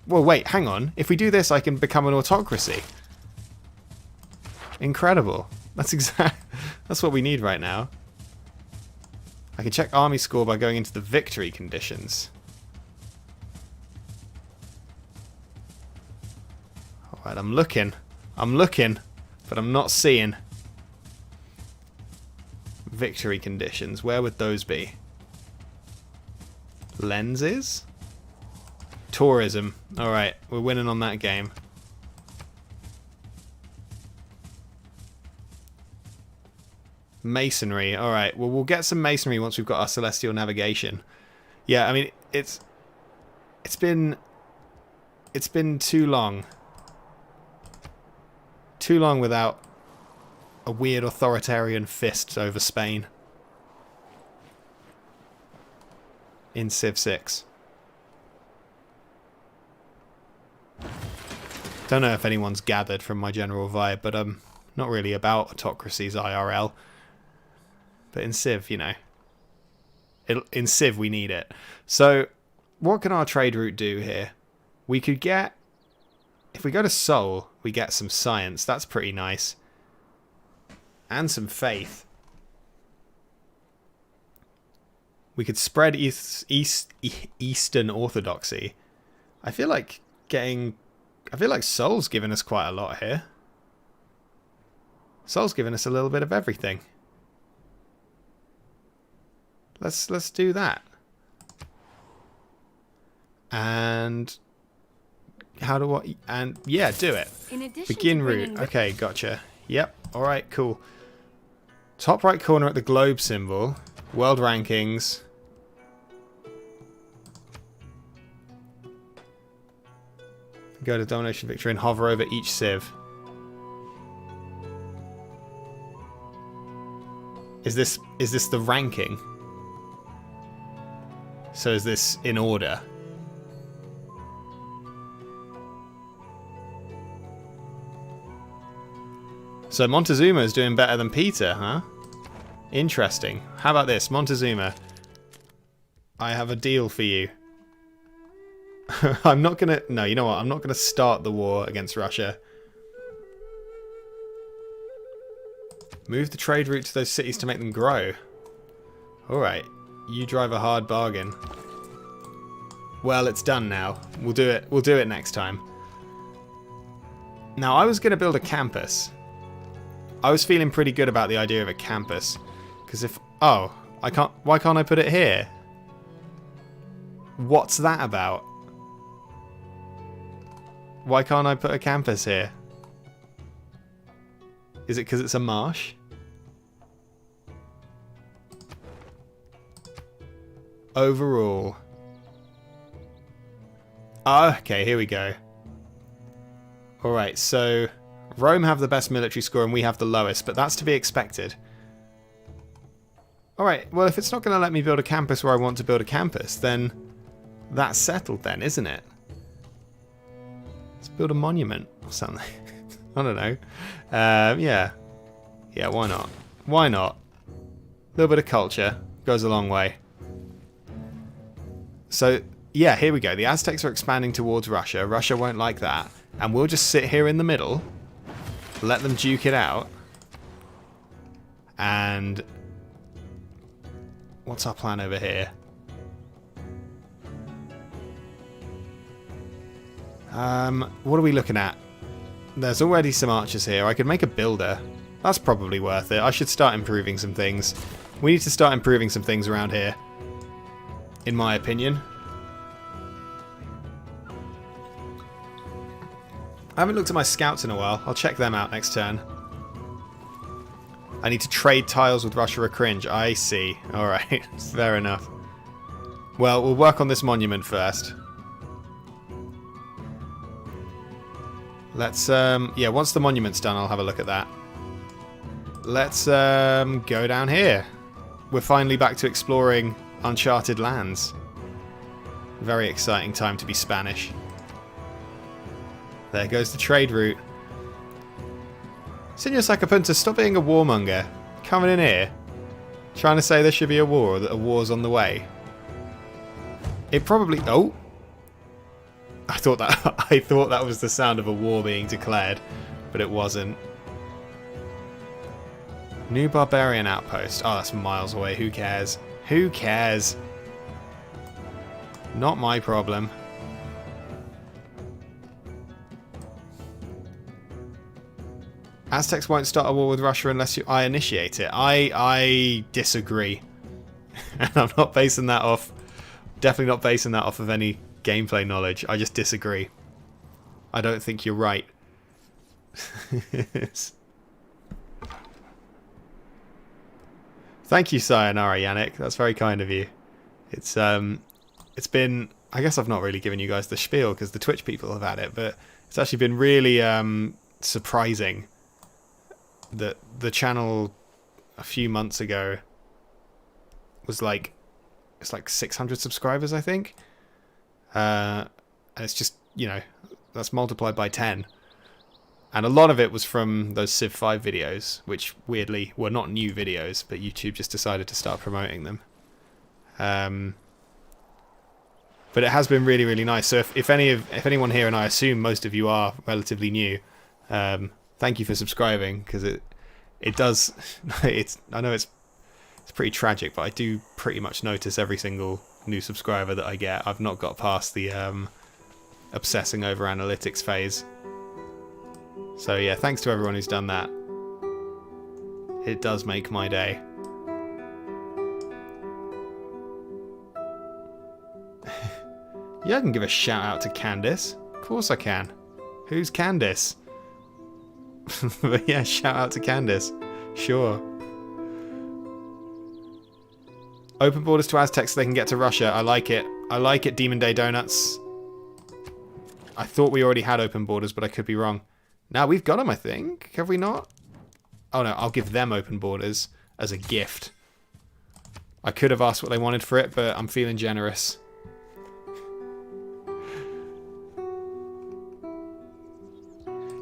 Well, wait, hang on. If we do this, I can become an autocracy. Incredible. That's what we need right now. I can check army score by going into the victory conditions. Alright, I'm looking, but I'm not seeing. Victory conditions, where would those be? Lenses? Tourism. Alright, we're winning on that game. Masonry. Alright, well, we'll get some masonry once we've got our celestial navigation. Yeah, I mean, it's been too long. Too long without a weird authoritarian fist over Spain in Civ 6. Don't know if anyone's gathered from my general vibe, but I'm not really about autocracies IRL. But in Civ, you know, in Civ we need it. So what can our trade route do here? We could get, if we go to Seoul, we get some science. That's pretty nice. And some faith. We could spread Eastern Orthodoxy. I feel like Seoul's given us quite a lot here. Seoul's given us a little bit of everything. Let's do that. And how do I? And yeah, do it. Begin route. Okay, gotcha. Yep. All right. Cool. Top right corner at the globe symbol. World rankings. Go to domination victory and hover over each civ. Is this the ranking? So is this in order? So Montezuma is doing better than Peter, huh? Interesting. How about this, Montezuma? I have a deal for you. I'm not gonna... No, you know what? I'm not gonna start the war against Russia. Move the trade route to those cities to make them grow. Alright. You drive a hard bargain. Well, it's done now. We'll do it. We'll do it next time. Now, I was going to build a campus. I was feeling pretty good about the idea of a campus. Because if... Oh, I can't... Why can't I put it here? What's that about? Why can't I put a campus here? Is it because it's a marsh? Overall. Okay, here we go. Alright, so Rome have the best military score and we have the lowest, but that's to be expected. Alright, well if it's not going to let me build a campus where I want to build a campus, then that's settled then, isn't it? Let's build a monument or something. I don't know. Yeah. Yeah, why not? Why not? A little bit of culture goes a long way. So, yeah, here we go. The Aztecs are expanding towards Russia. Russia won't like that. And we'll just sit here in the middle. Let them duke it out. And... what's our plan over here? What are we looking at? There's already some archers here. I could make a builder. That's probably worth it. I should start improving some things. We need to start improving some things around here. In my opinion. I haven't looked at my scouts in a while. I'll check them out next turn. I need to trade tiles with Russia or cringe. I see. Alright. Fair enough. Well, we'll work on this monument first. Let's, yeah, once the monument's done, I'll have a look at that. Let's, go down here. We're finally back to exploring uncharted lands. Very exciting time to be Spanish. There goes the trade route. Senor Sacapunta, stop being a warmonger. Coming in here. Trying to say there should be a war, or that a war's on the way. It probably... Oh! I thought that was the sound of a war being declared, but it wasn't. New barbarian outpost. Oh, that's miles away. Who cares? Who cares? Not my problem. Aztecs won't start a war with Russia unless I initiate it. I disagree. And I'm not basing that off... Definitely not basing that off of any gameplay knowledge. I just disagree. I don't think you're right. Thank you, Sayonara Yannick. That's very kind of you. It's been... I guess I've not really given you guys the spiel because the Twitch people have had it, but it's actually been really surprising that the channel a few months ago was like... It's like 600 subscribers, I think. And it's just, you know, that's multiplied by 10. And a lot of it was from those Civ 5 videos, which weirdly were not new videos, but YouTube just decided to start promoting them. But it has been really, really nice. So if anyone here, and I assume most of you are relatively new, thank you for subscribing, because it does. I know it's pretty tragic, but I do pretty much notice every single new subscriber that I get. I've not got past the obsessing over analytics phase. So yeah, thanks to everyone who's done that. It does make my day. Yeah, I can give a shout out to Candice. Of course I can. Who's Candice? But yeah, shout out to Candice. Sure. Open borders to Aztecs so they can get to Russia. I like it. I like it, Demon Day Donuts. I thought we already had open borders, but I could be wrong. Now we've got them, I think. Have we not? Oh no, I'll give them open borders as a gift. I could have asked what they wanted for it, but I'm feeling generous.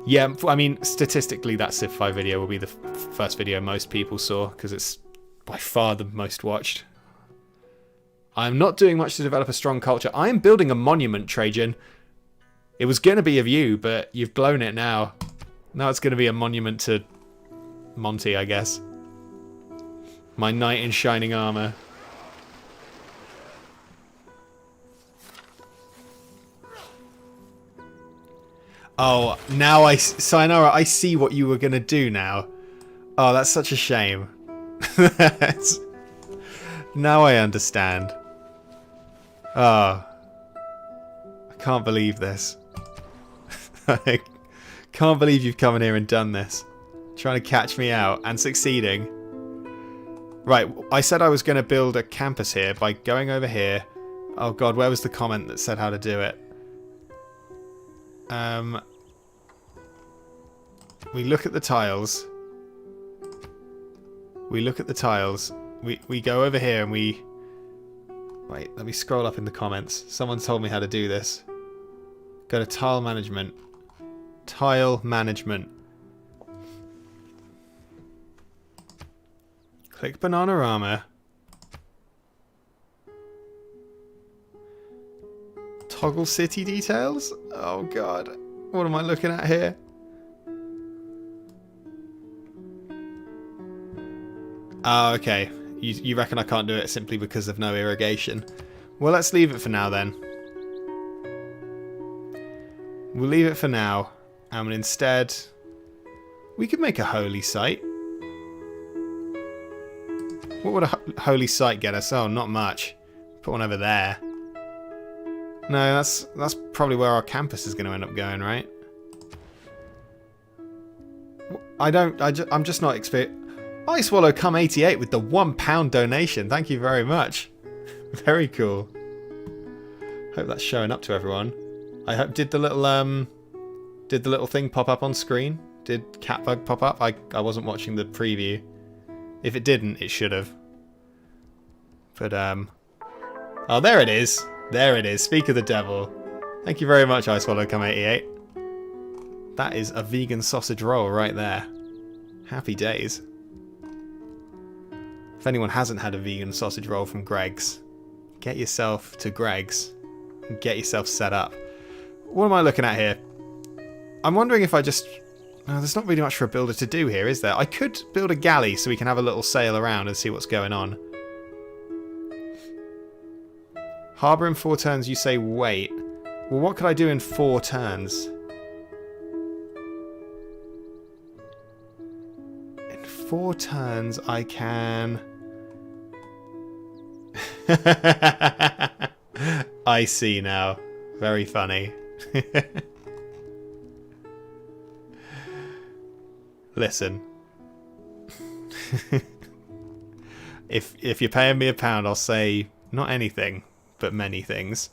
Yeah, I mean, statistically, that Civ 5 video will be the first video most people saw, because it's by far the most watched. I'm not doing much to develop a strong culture. I am building a monument, Trajan. It was going to be of you, but you've blown it now. Now it's going to be a monument to Monty, I guess. My knight in shining armor. Oh, now Sayonara, I see what you were going to do now. Oh, that's such a shame. Now I understand. Oh. I can't believe this. I can't believe you've come in here and done this. Trying to catch me out and succeeding. Right, I said I was going to build a campus here by going over here. Oh god, where was the comment that said how to do it? We look at the tiles. We look at the tiles. We go over here and we... Wait, let me scroll up in the comments. Someone told me how to do this. Go to tile management. Tile management. Click Bananarama. Toggle city details? Oh god. What am I looking at here? Oh, okay. You reckon I can't do it simply because of no irrigation? Well, let's leave it for now then. We'll leave it for now. And instead, we could make a holy site. What would a holy site get us? Oh, not much. Put one over there. No, that's probably where our campus is going to end up going, right? I'm just not experienced. I Swallow Come 88 with the £1 donation. Thank you very much. Very cool. Hope that's showing up to everyone. I hope did the little thing pop up on screen? Did Catbug pop up? I wasn't watching the preview. If it didn't, it should have. But oh, there it is. There it is. Speak of the devil. Thank you very much, I Swallow Come 88. That is a vegan sausage roll right there. Happy days. If anyone hasn't had a vegan sausage roll from Greg's, get yourself to Greg's and get yourself set up. What am I looking at here? I'm wondering if I just there's not really much for a builder to do here, is there? I could build a galley so we can have a little sail around and see what's going on. Harbour in 4 turns, you say wait. Well, what could I do in 4 turns? In 4 turns, I can... I see now. Very funny. Listen. If you're paying me £1, I'll say not anything, but many things.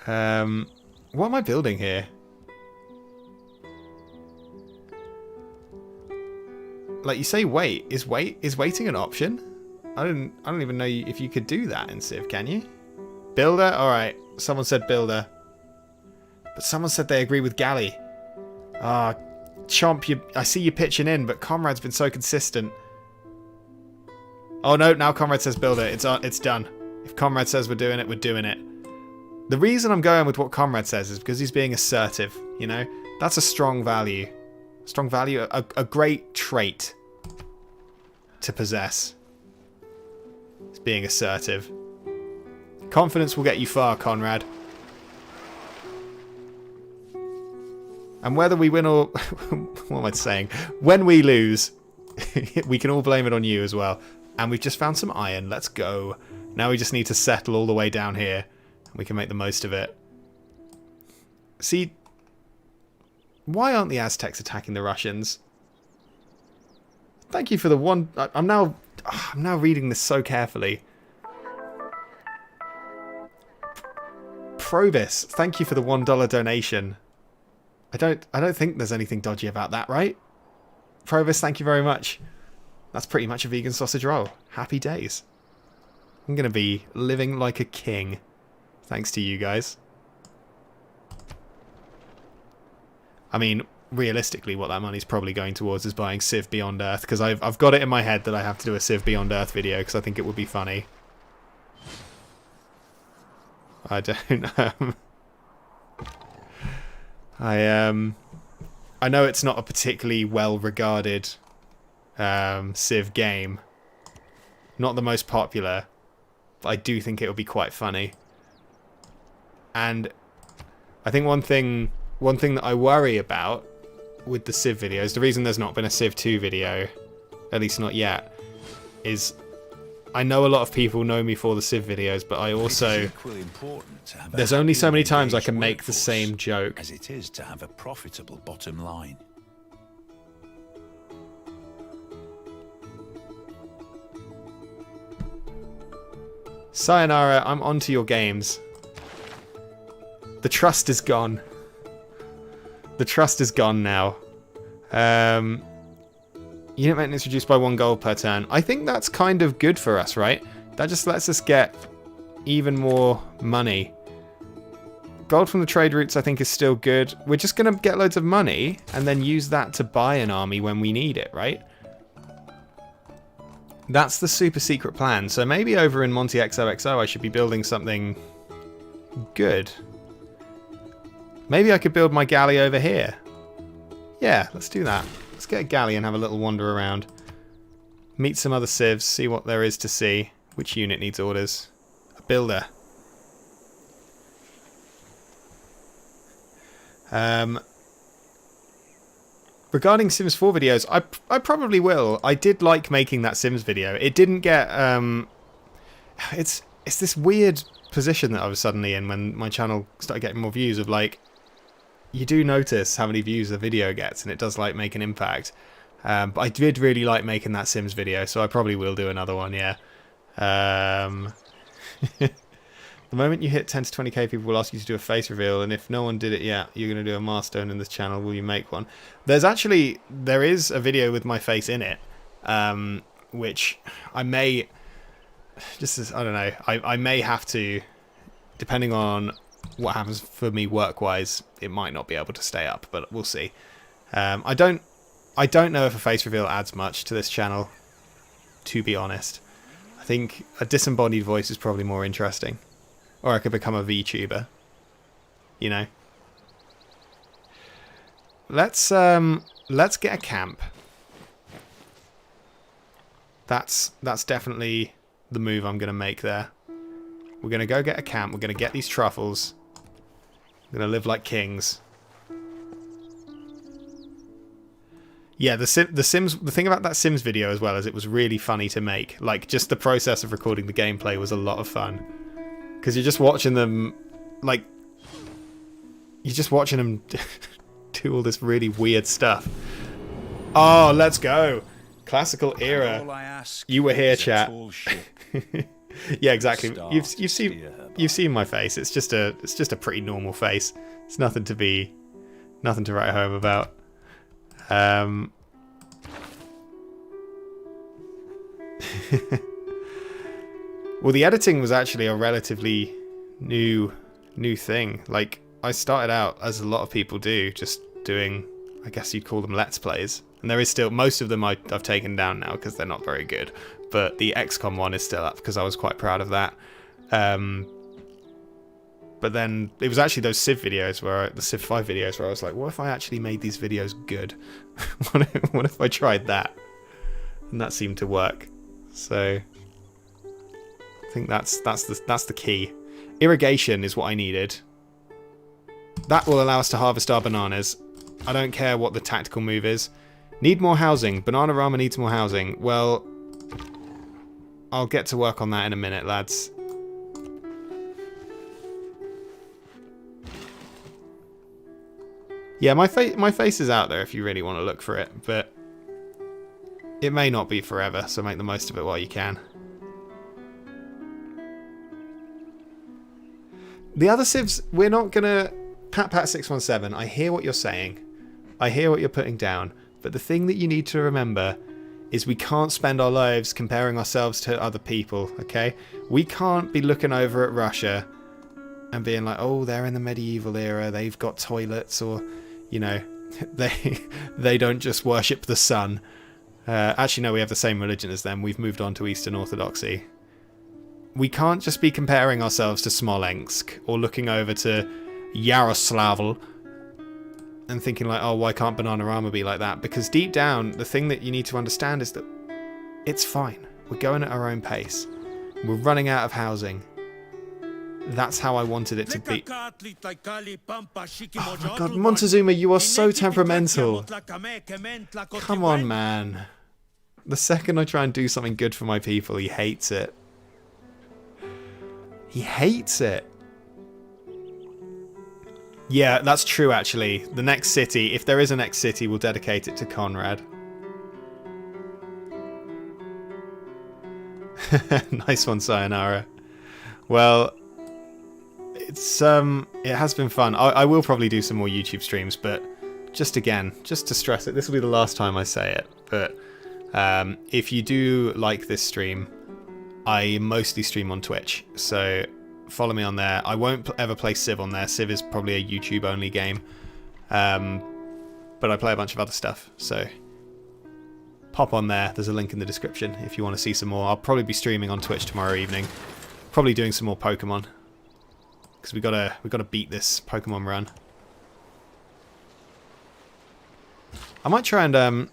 What am I building here? Like, you say wait. Is waiting an option? I don't even know if you could do that in Civ, can you? Builder? Alright. Someone said builder. But someone said they agree with galley. Ah, Chomp, I see you pitching in, but Comrade's been so consistent. Oh no, now Comrade says builder. It's done. If Comrade says we're doing it, we're doing it. The reason I'm going with what Comrade says is because he's being assertive, you know? That's a strong value. Strong value, a great trait to possess. It's being assertive. Confidence will get you far, Conrad. And whether we win or... what am I saying? When we lose, we can all blame it on you as well. And we've just found some iron. Let's go. Now we just need to settle all the way down here. We can make the most of it. See, why aren't the Aztecs attacking the Russians? Thank you for the one... I'm now reading this so carefully. Provis, thank you for the $1 donation. I don't think there's anything dodgy about that, right? Provis, thank you very much. That's pretty much a vegan sausage roll. Happy days. I'm going to be living like a king. Thanks to you guys. I mean, realistically, what that money's probably going towards is buying Civ Beyond Earth, because I've got it in my head that I have to do a Civ Beyond Earth video, because I think it would be funny. I don't... I know it's not a particularly well-regarded Civ game. Not the most popular, but I do think it would be quite funny. And I think one thing that I worry about with the Civ videos, the reason there's not been a Civ 2 video, at least not yet, is I know a lot of people know me for the Civ videos, but I also... There's only so many times I can make the same joke. As it is to have a profitable bottom line. Sayonara, I'm onto your games. The trust is gone. The trust is gone now. Unit maintenance reduced by 1 gold per turn. I think that's kind of good for us, right? That just lets us get even more money. Gold from the trade routes I think is still good. We're just going to get loads of money and then use that to buy an army when we need it, right? That's the super secret plan. So maybe over in Monty XOXO I should be building something good. Maybe I could build my galley over here. Yeah, let's do that. Let's get a galley and have a little wander around. Meet some other civs, see what there is to see. Which unit needs orders? A builder. Regarding Sims 4 videos, I probably will. I did like making that Sims video. It didn't get... It's this weird position that I was suddenly in when my channel started getting more views of like... You do notice how many views the video gets, and it does like make an impact. But I did really like making that Sims video, so I probably will do another one, yeah. The moment you hit 10 to 20k, people will ask you to do a face reveal, and if no one did it yet, you're going to do a milestone in this channel. Will you make one? There is a video with my face in it, which I may, I don't know, I may have to, depending on what happens for me work-wise, it might not be able to stay up, but we'll see. I don't know if a face reveal adds much to this channel, to be honest. I think a disembodied voice is probably more interesting. Or I could become a VTuber. You know? let's get a camp. That's definitely the move I'm going to make there. We're going to go get a camp. We're going to get these truffles. We're going to live like kings. Yeah, the Sims. The thing about that Sims video as well is it was really funny to make. Like, just the process of recording the gameplay was a lot of fun. Because you're just watching them, like, you're just watching them do all this really weird stuff. Oh, let's go. Classical era. You were here, chat. Yeah, exactly. You've seen my face. It's just a pretty normal face. It's nothing to write home about. Well, the editing was actually a relatively new thing. Like, I started out, as a lot of people do, just doing, I guess you'd call them Let's Plays. And there is still, most of them I've taken down now because they're not very good. But the XCOM one is still up because I was quite proud of that. But then it was actually those Civ videos, the Civ 5 videos, where I was like, what if I actually made these videos good? What if I tried that? And that seemed to work. So I think that's the key. Irrigation is what I needed. That will allow us to harvest our bananas. I don't care what the tactical move is. Need more housing. Bananarama needs more housing. Well, I'll get to work on that in a minute, lads. Yeah, my face is out there if you really want to look for it, but it may not be forever, so make the most of it while you can. The other civs, we're not gonna... Pat617, I hear what you're saying. I hear what you're putting down, but the thing that you need to remember is we can't spend our lives comparing ourselves to other people, okay? We can't be looking over at Russia and being like, oh, they're in the medieval era, they've got toilets, or, you know, they don't just worship the sun. Actually, no, we have the same religion as them. We've moved on to Eastern Orthodoxy. We can't just be comparing ourselves to Smolensk or looking over to Yaroslavl and thinking like, oh, why can't Bananarama be like that? Because deep down, the thing that you need to understand is that it's fine. We're going at our own pace. We're running out of housing. That's how I wanted it to be. Oh my god, Montezuma, you are so temperamental. Come on, man. The second I try and do something good for my people, he hates it. He hates it. Yeah, that's true, actually. The next city, if there is a next city, we'll dedicate it to Conrad. Nice one, Sayonara. Well, it has been fun. I will probably do some more YouTube streams, but just to stress it, this will be the last time I say it, but if you do like this stream, I mostly stream on Twitch, so follow me on there. I won't ever play Civ on there. Civ is probably a YouTube only game, but I play a bunch of other stuff, so pop on there. There's a link in the description if you want to see some more. I'll probably be streaming on Twitch tomorrow evening, probably doing some more Pokemon, because we gotta beat this Pokemon run. I might try and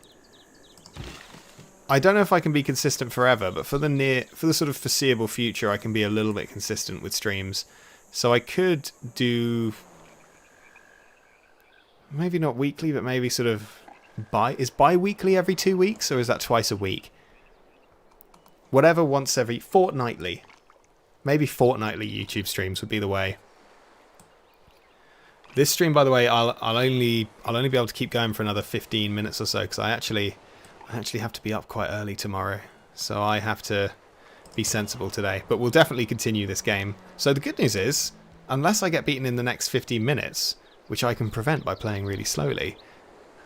I don't know if I can be consistent forever, but for the sort of foreseeable future, I can be a little bit consistent with streams. So I could do maybe not weekly, but maybe sort of is bi-weekly every 2 weeks, or is that twice a week? Whatever, once every fortnightly. Maybe fortnightly YouTube streams would be the way. This stream, by the way, I'll only be able to keep going for another 15 minutes or so, because I actually have to be up quite early tomorrow, so I have to be sensible today. But we'll definitely continue this game. So the good news is, unless I get beaten in the next 15 minutes, which I can prevent by playing really slowly,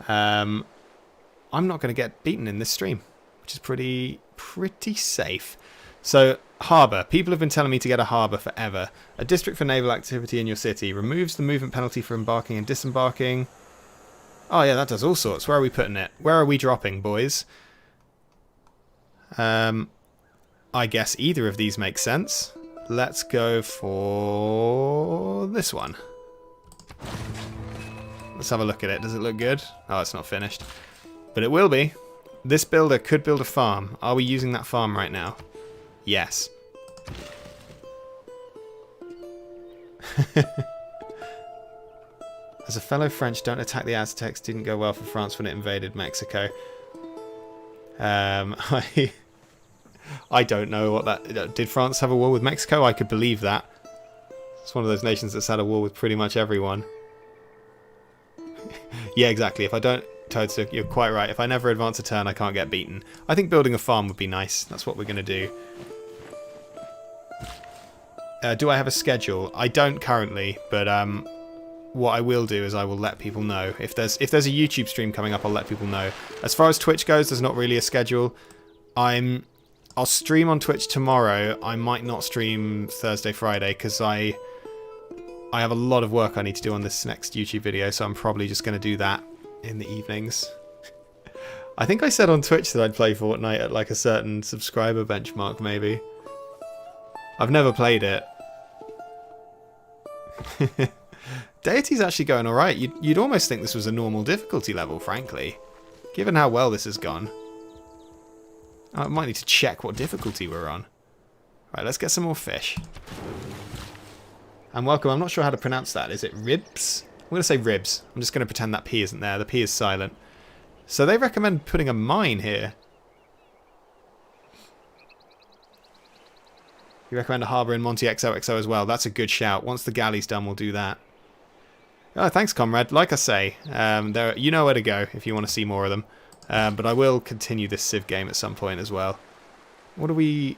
I'm not going to get beaten in this stream, which is pretty safe. So, harbour. People have been telling me to get a harbour forever. A district for naval activity in your city. Removes the movement penalty for embarking and disembarking. Oh yeah, that does all sorts. Where are we putting it? Where are we dropping, boys? I guess either of these makes sense. Let's go for this one. Let's have a look at it. Does it look good? Oh, it's not finished. But it will be. This builder could build a farm. Are we using that farm right now? Yes. As a fellow French, don't attack the Aztecs didn't go well for France when it invaded Mexico. I don't know what that... Did France have a war with Mexico? I could believe that. It's one of those nations that's had a war with pretty much everyone. Yeah, exactly. If I don't... Toad, so you're quite right. If I never advance a turn, I can't get beaten. I think building a farm would be nice. That's what we're going to do. Do I have a schedule? I don't currently, but what I will do is I will let people know. If there's a YouTube stream coming up, I'll let people know. As far as Twitch goes, there's not really a schedule. I'll stream on Twitch tomorrow. I might not stream Thursday, Friday, because I have a lot of work I need to do on this next YouTube video, so I'm probably just going to do that in the evenings. I think I said on Twitch that I'd play Fortnite at like a certain subscriber benchmark, maybe. I've never played it. Deity's actually going alright. You'd almost think this was a normal difficulty level, frankly. Given how well this has gone. I might need to check what difficulty we're on. Right, let's get some more fish. And welcome. I'm not sure how to pronounce that. Is it ribs? I'm going to say ribs. I'm just going to pretend that P isn't there. The P is silent. So they recommend putting a mine here. You recommend a harbour in Monte XOXO as well. That's a good shout. Once the galley's done, we'll do that. Oh, thanks, comrade. Like I say, you know where to go if you want to see more of them. But I will continue this Civ game at some point as well. What do we...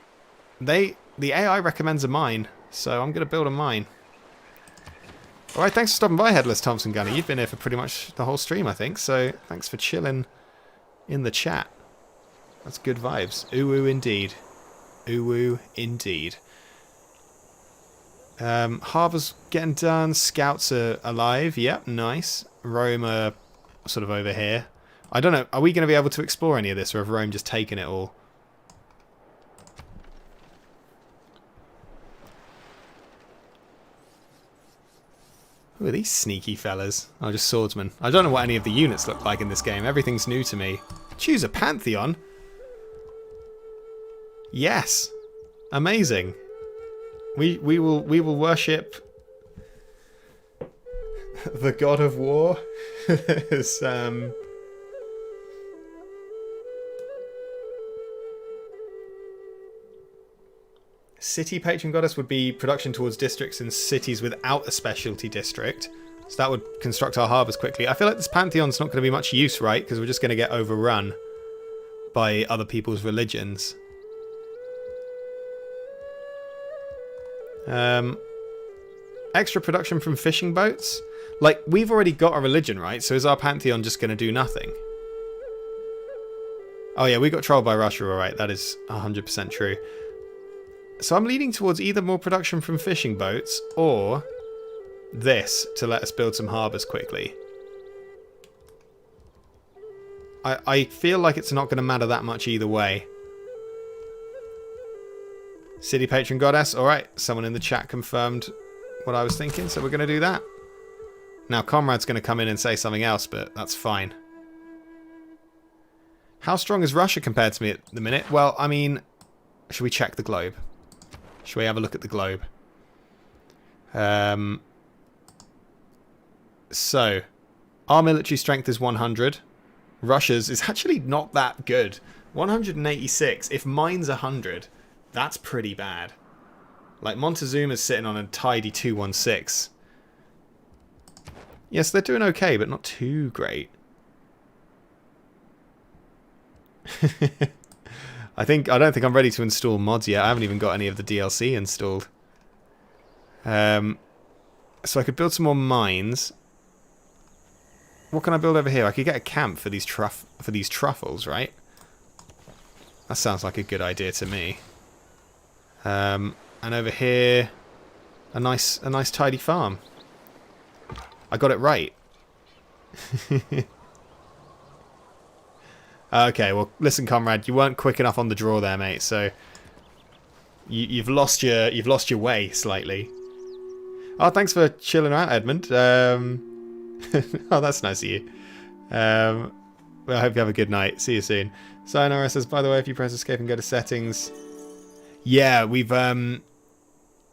The AI recommends a mine, so I'm going to build a mine. Alright, thanks for stopping by, Headless Thompson Gunner. You've been here for pretty much the whole stream, I think, so thanks for chilling in the chat. That's good vibes. Ooh, indeed. Ooh, indeed. Harbour's getting done. Scouts are alive. Yep, nice. Rome are sort of over here. I don't know. Are we going to be able to explore any of this, or have Rome just taken it all? Who are these sneaky fellas? Oh, just swordsmen. I don't know what any of the units look like in this game. Everything's new to me. Choose a pantheon? Yes. Amazing. We will worship the god of war. City patron goddess would be production towards districts and cities without a specialty district. So that would construct our harbours quickly. I feel like this pantheon's not going to be much use, right? Because we're just going to get overrun by other people's religions. Extra production from fishing boats? Like, we've already got a religion, right? So is our pantheon just going to do nothing? Oh yeah, we got trolled by Russia, alright. That is 100% true. So I'm leaning towards either more production from fishing boats or this to let us build some harbours quickly. I feel like it's not going to matter that much either way. City patron goddess. Alright, someone in the chat confirmed what I was thinking, so we're going to do that. Now, Comrade's going to come in and say something else, but that's fine. How strong is Russia compared to me at the minute? Well, I mean, should we check the globe? Should we have a look at the globe? So, our military strength is 100. Russia's is actually not that good. 186. If mine's 100, that's pretty bad. Like, Montezuma's sitting on a tidy 216. Yes, they're doing okay, but not too great. I don't think I'm ready to install mods yet. I haven't even got any of the DLC installed. So I could build some more mines. What can I build over here? I could get a camp for these truffles, right? That sounds like a good idea to me. And over here, a nice tidy farm. I got it right. Okay, well, listen, comrade, you weren't quick enough on the draw there, mate. So you've lost your way slightly. Oh, thanks for chilling out, Edmund. Oh, that's nice of you. Well, I hope you have a good night. See you soon. Sayonara says, by the way, if you press escape and go to settings... Yeah, we've...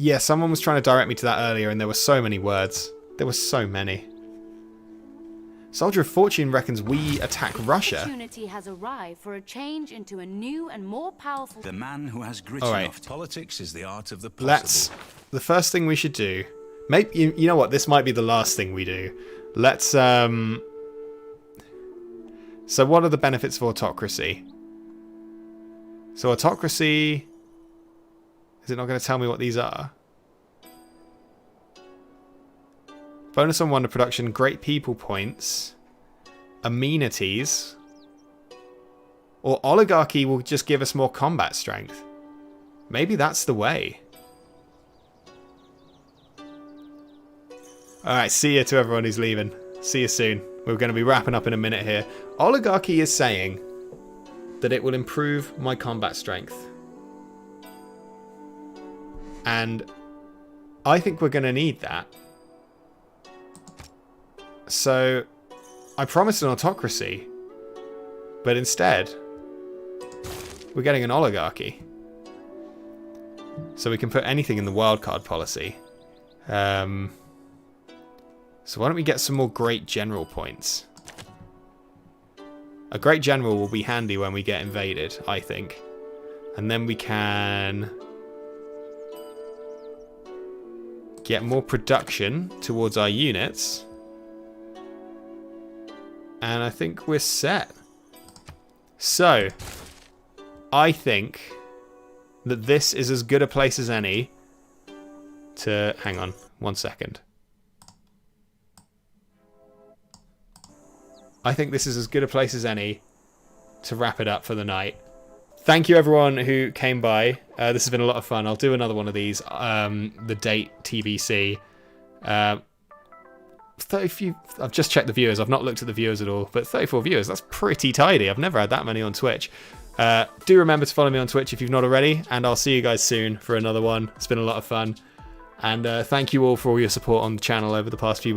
Yeah, someone was trying to direct me to that earlier, and there were so many words. There were so many. Soldier of Fortune reckons we attack Russia. Opportunity has arrived for a change into a new and more powerful... The man who has grit All right. enough. Politics is the art of the possible. The first thing we should do... Maybe, you know what, this might be the last thing we do. Let's, So what are the benefits of autocracy? So autocracy... Is it not going to tell me what these are? Bonus on wonder production, great people points, amenities, or oligarchy will just give us more combat strength. Maybe that's the way. Alright, see you to everyone who's leaving. See you soon. We're going to be wrapping up in a minute here. Oligarchy is saying that it will improve my combat strength. And I think we're going to need that. So I promised an autocracy, but instead we're getting an oligarchy. So we can put anything in the wildcard policy. So why don't we get some more great general points? A great general will be handy when we get invaded, I think. And then we can... get more production towards our units. And I think we're set. So, I think that this is as good a place as any to... Hang on, 1 second. I think this is as good a place as any to wrap it up for the night. Thank you everyone who came by. This has been a lot of fun. I'll do another one of these. The Date TVC. 30 I've just checked the viewers. I've not looked at the viewers at all. But 34 viewers, that's pretty tidy. I've never had that many on Twitch. Do remember to follow me on Twitch if you've not already. And I'll see you guys soon for another one. It's been a lot of fun. And thank you all for all your support on the channel over the past few weeks.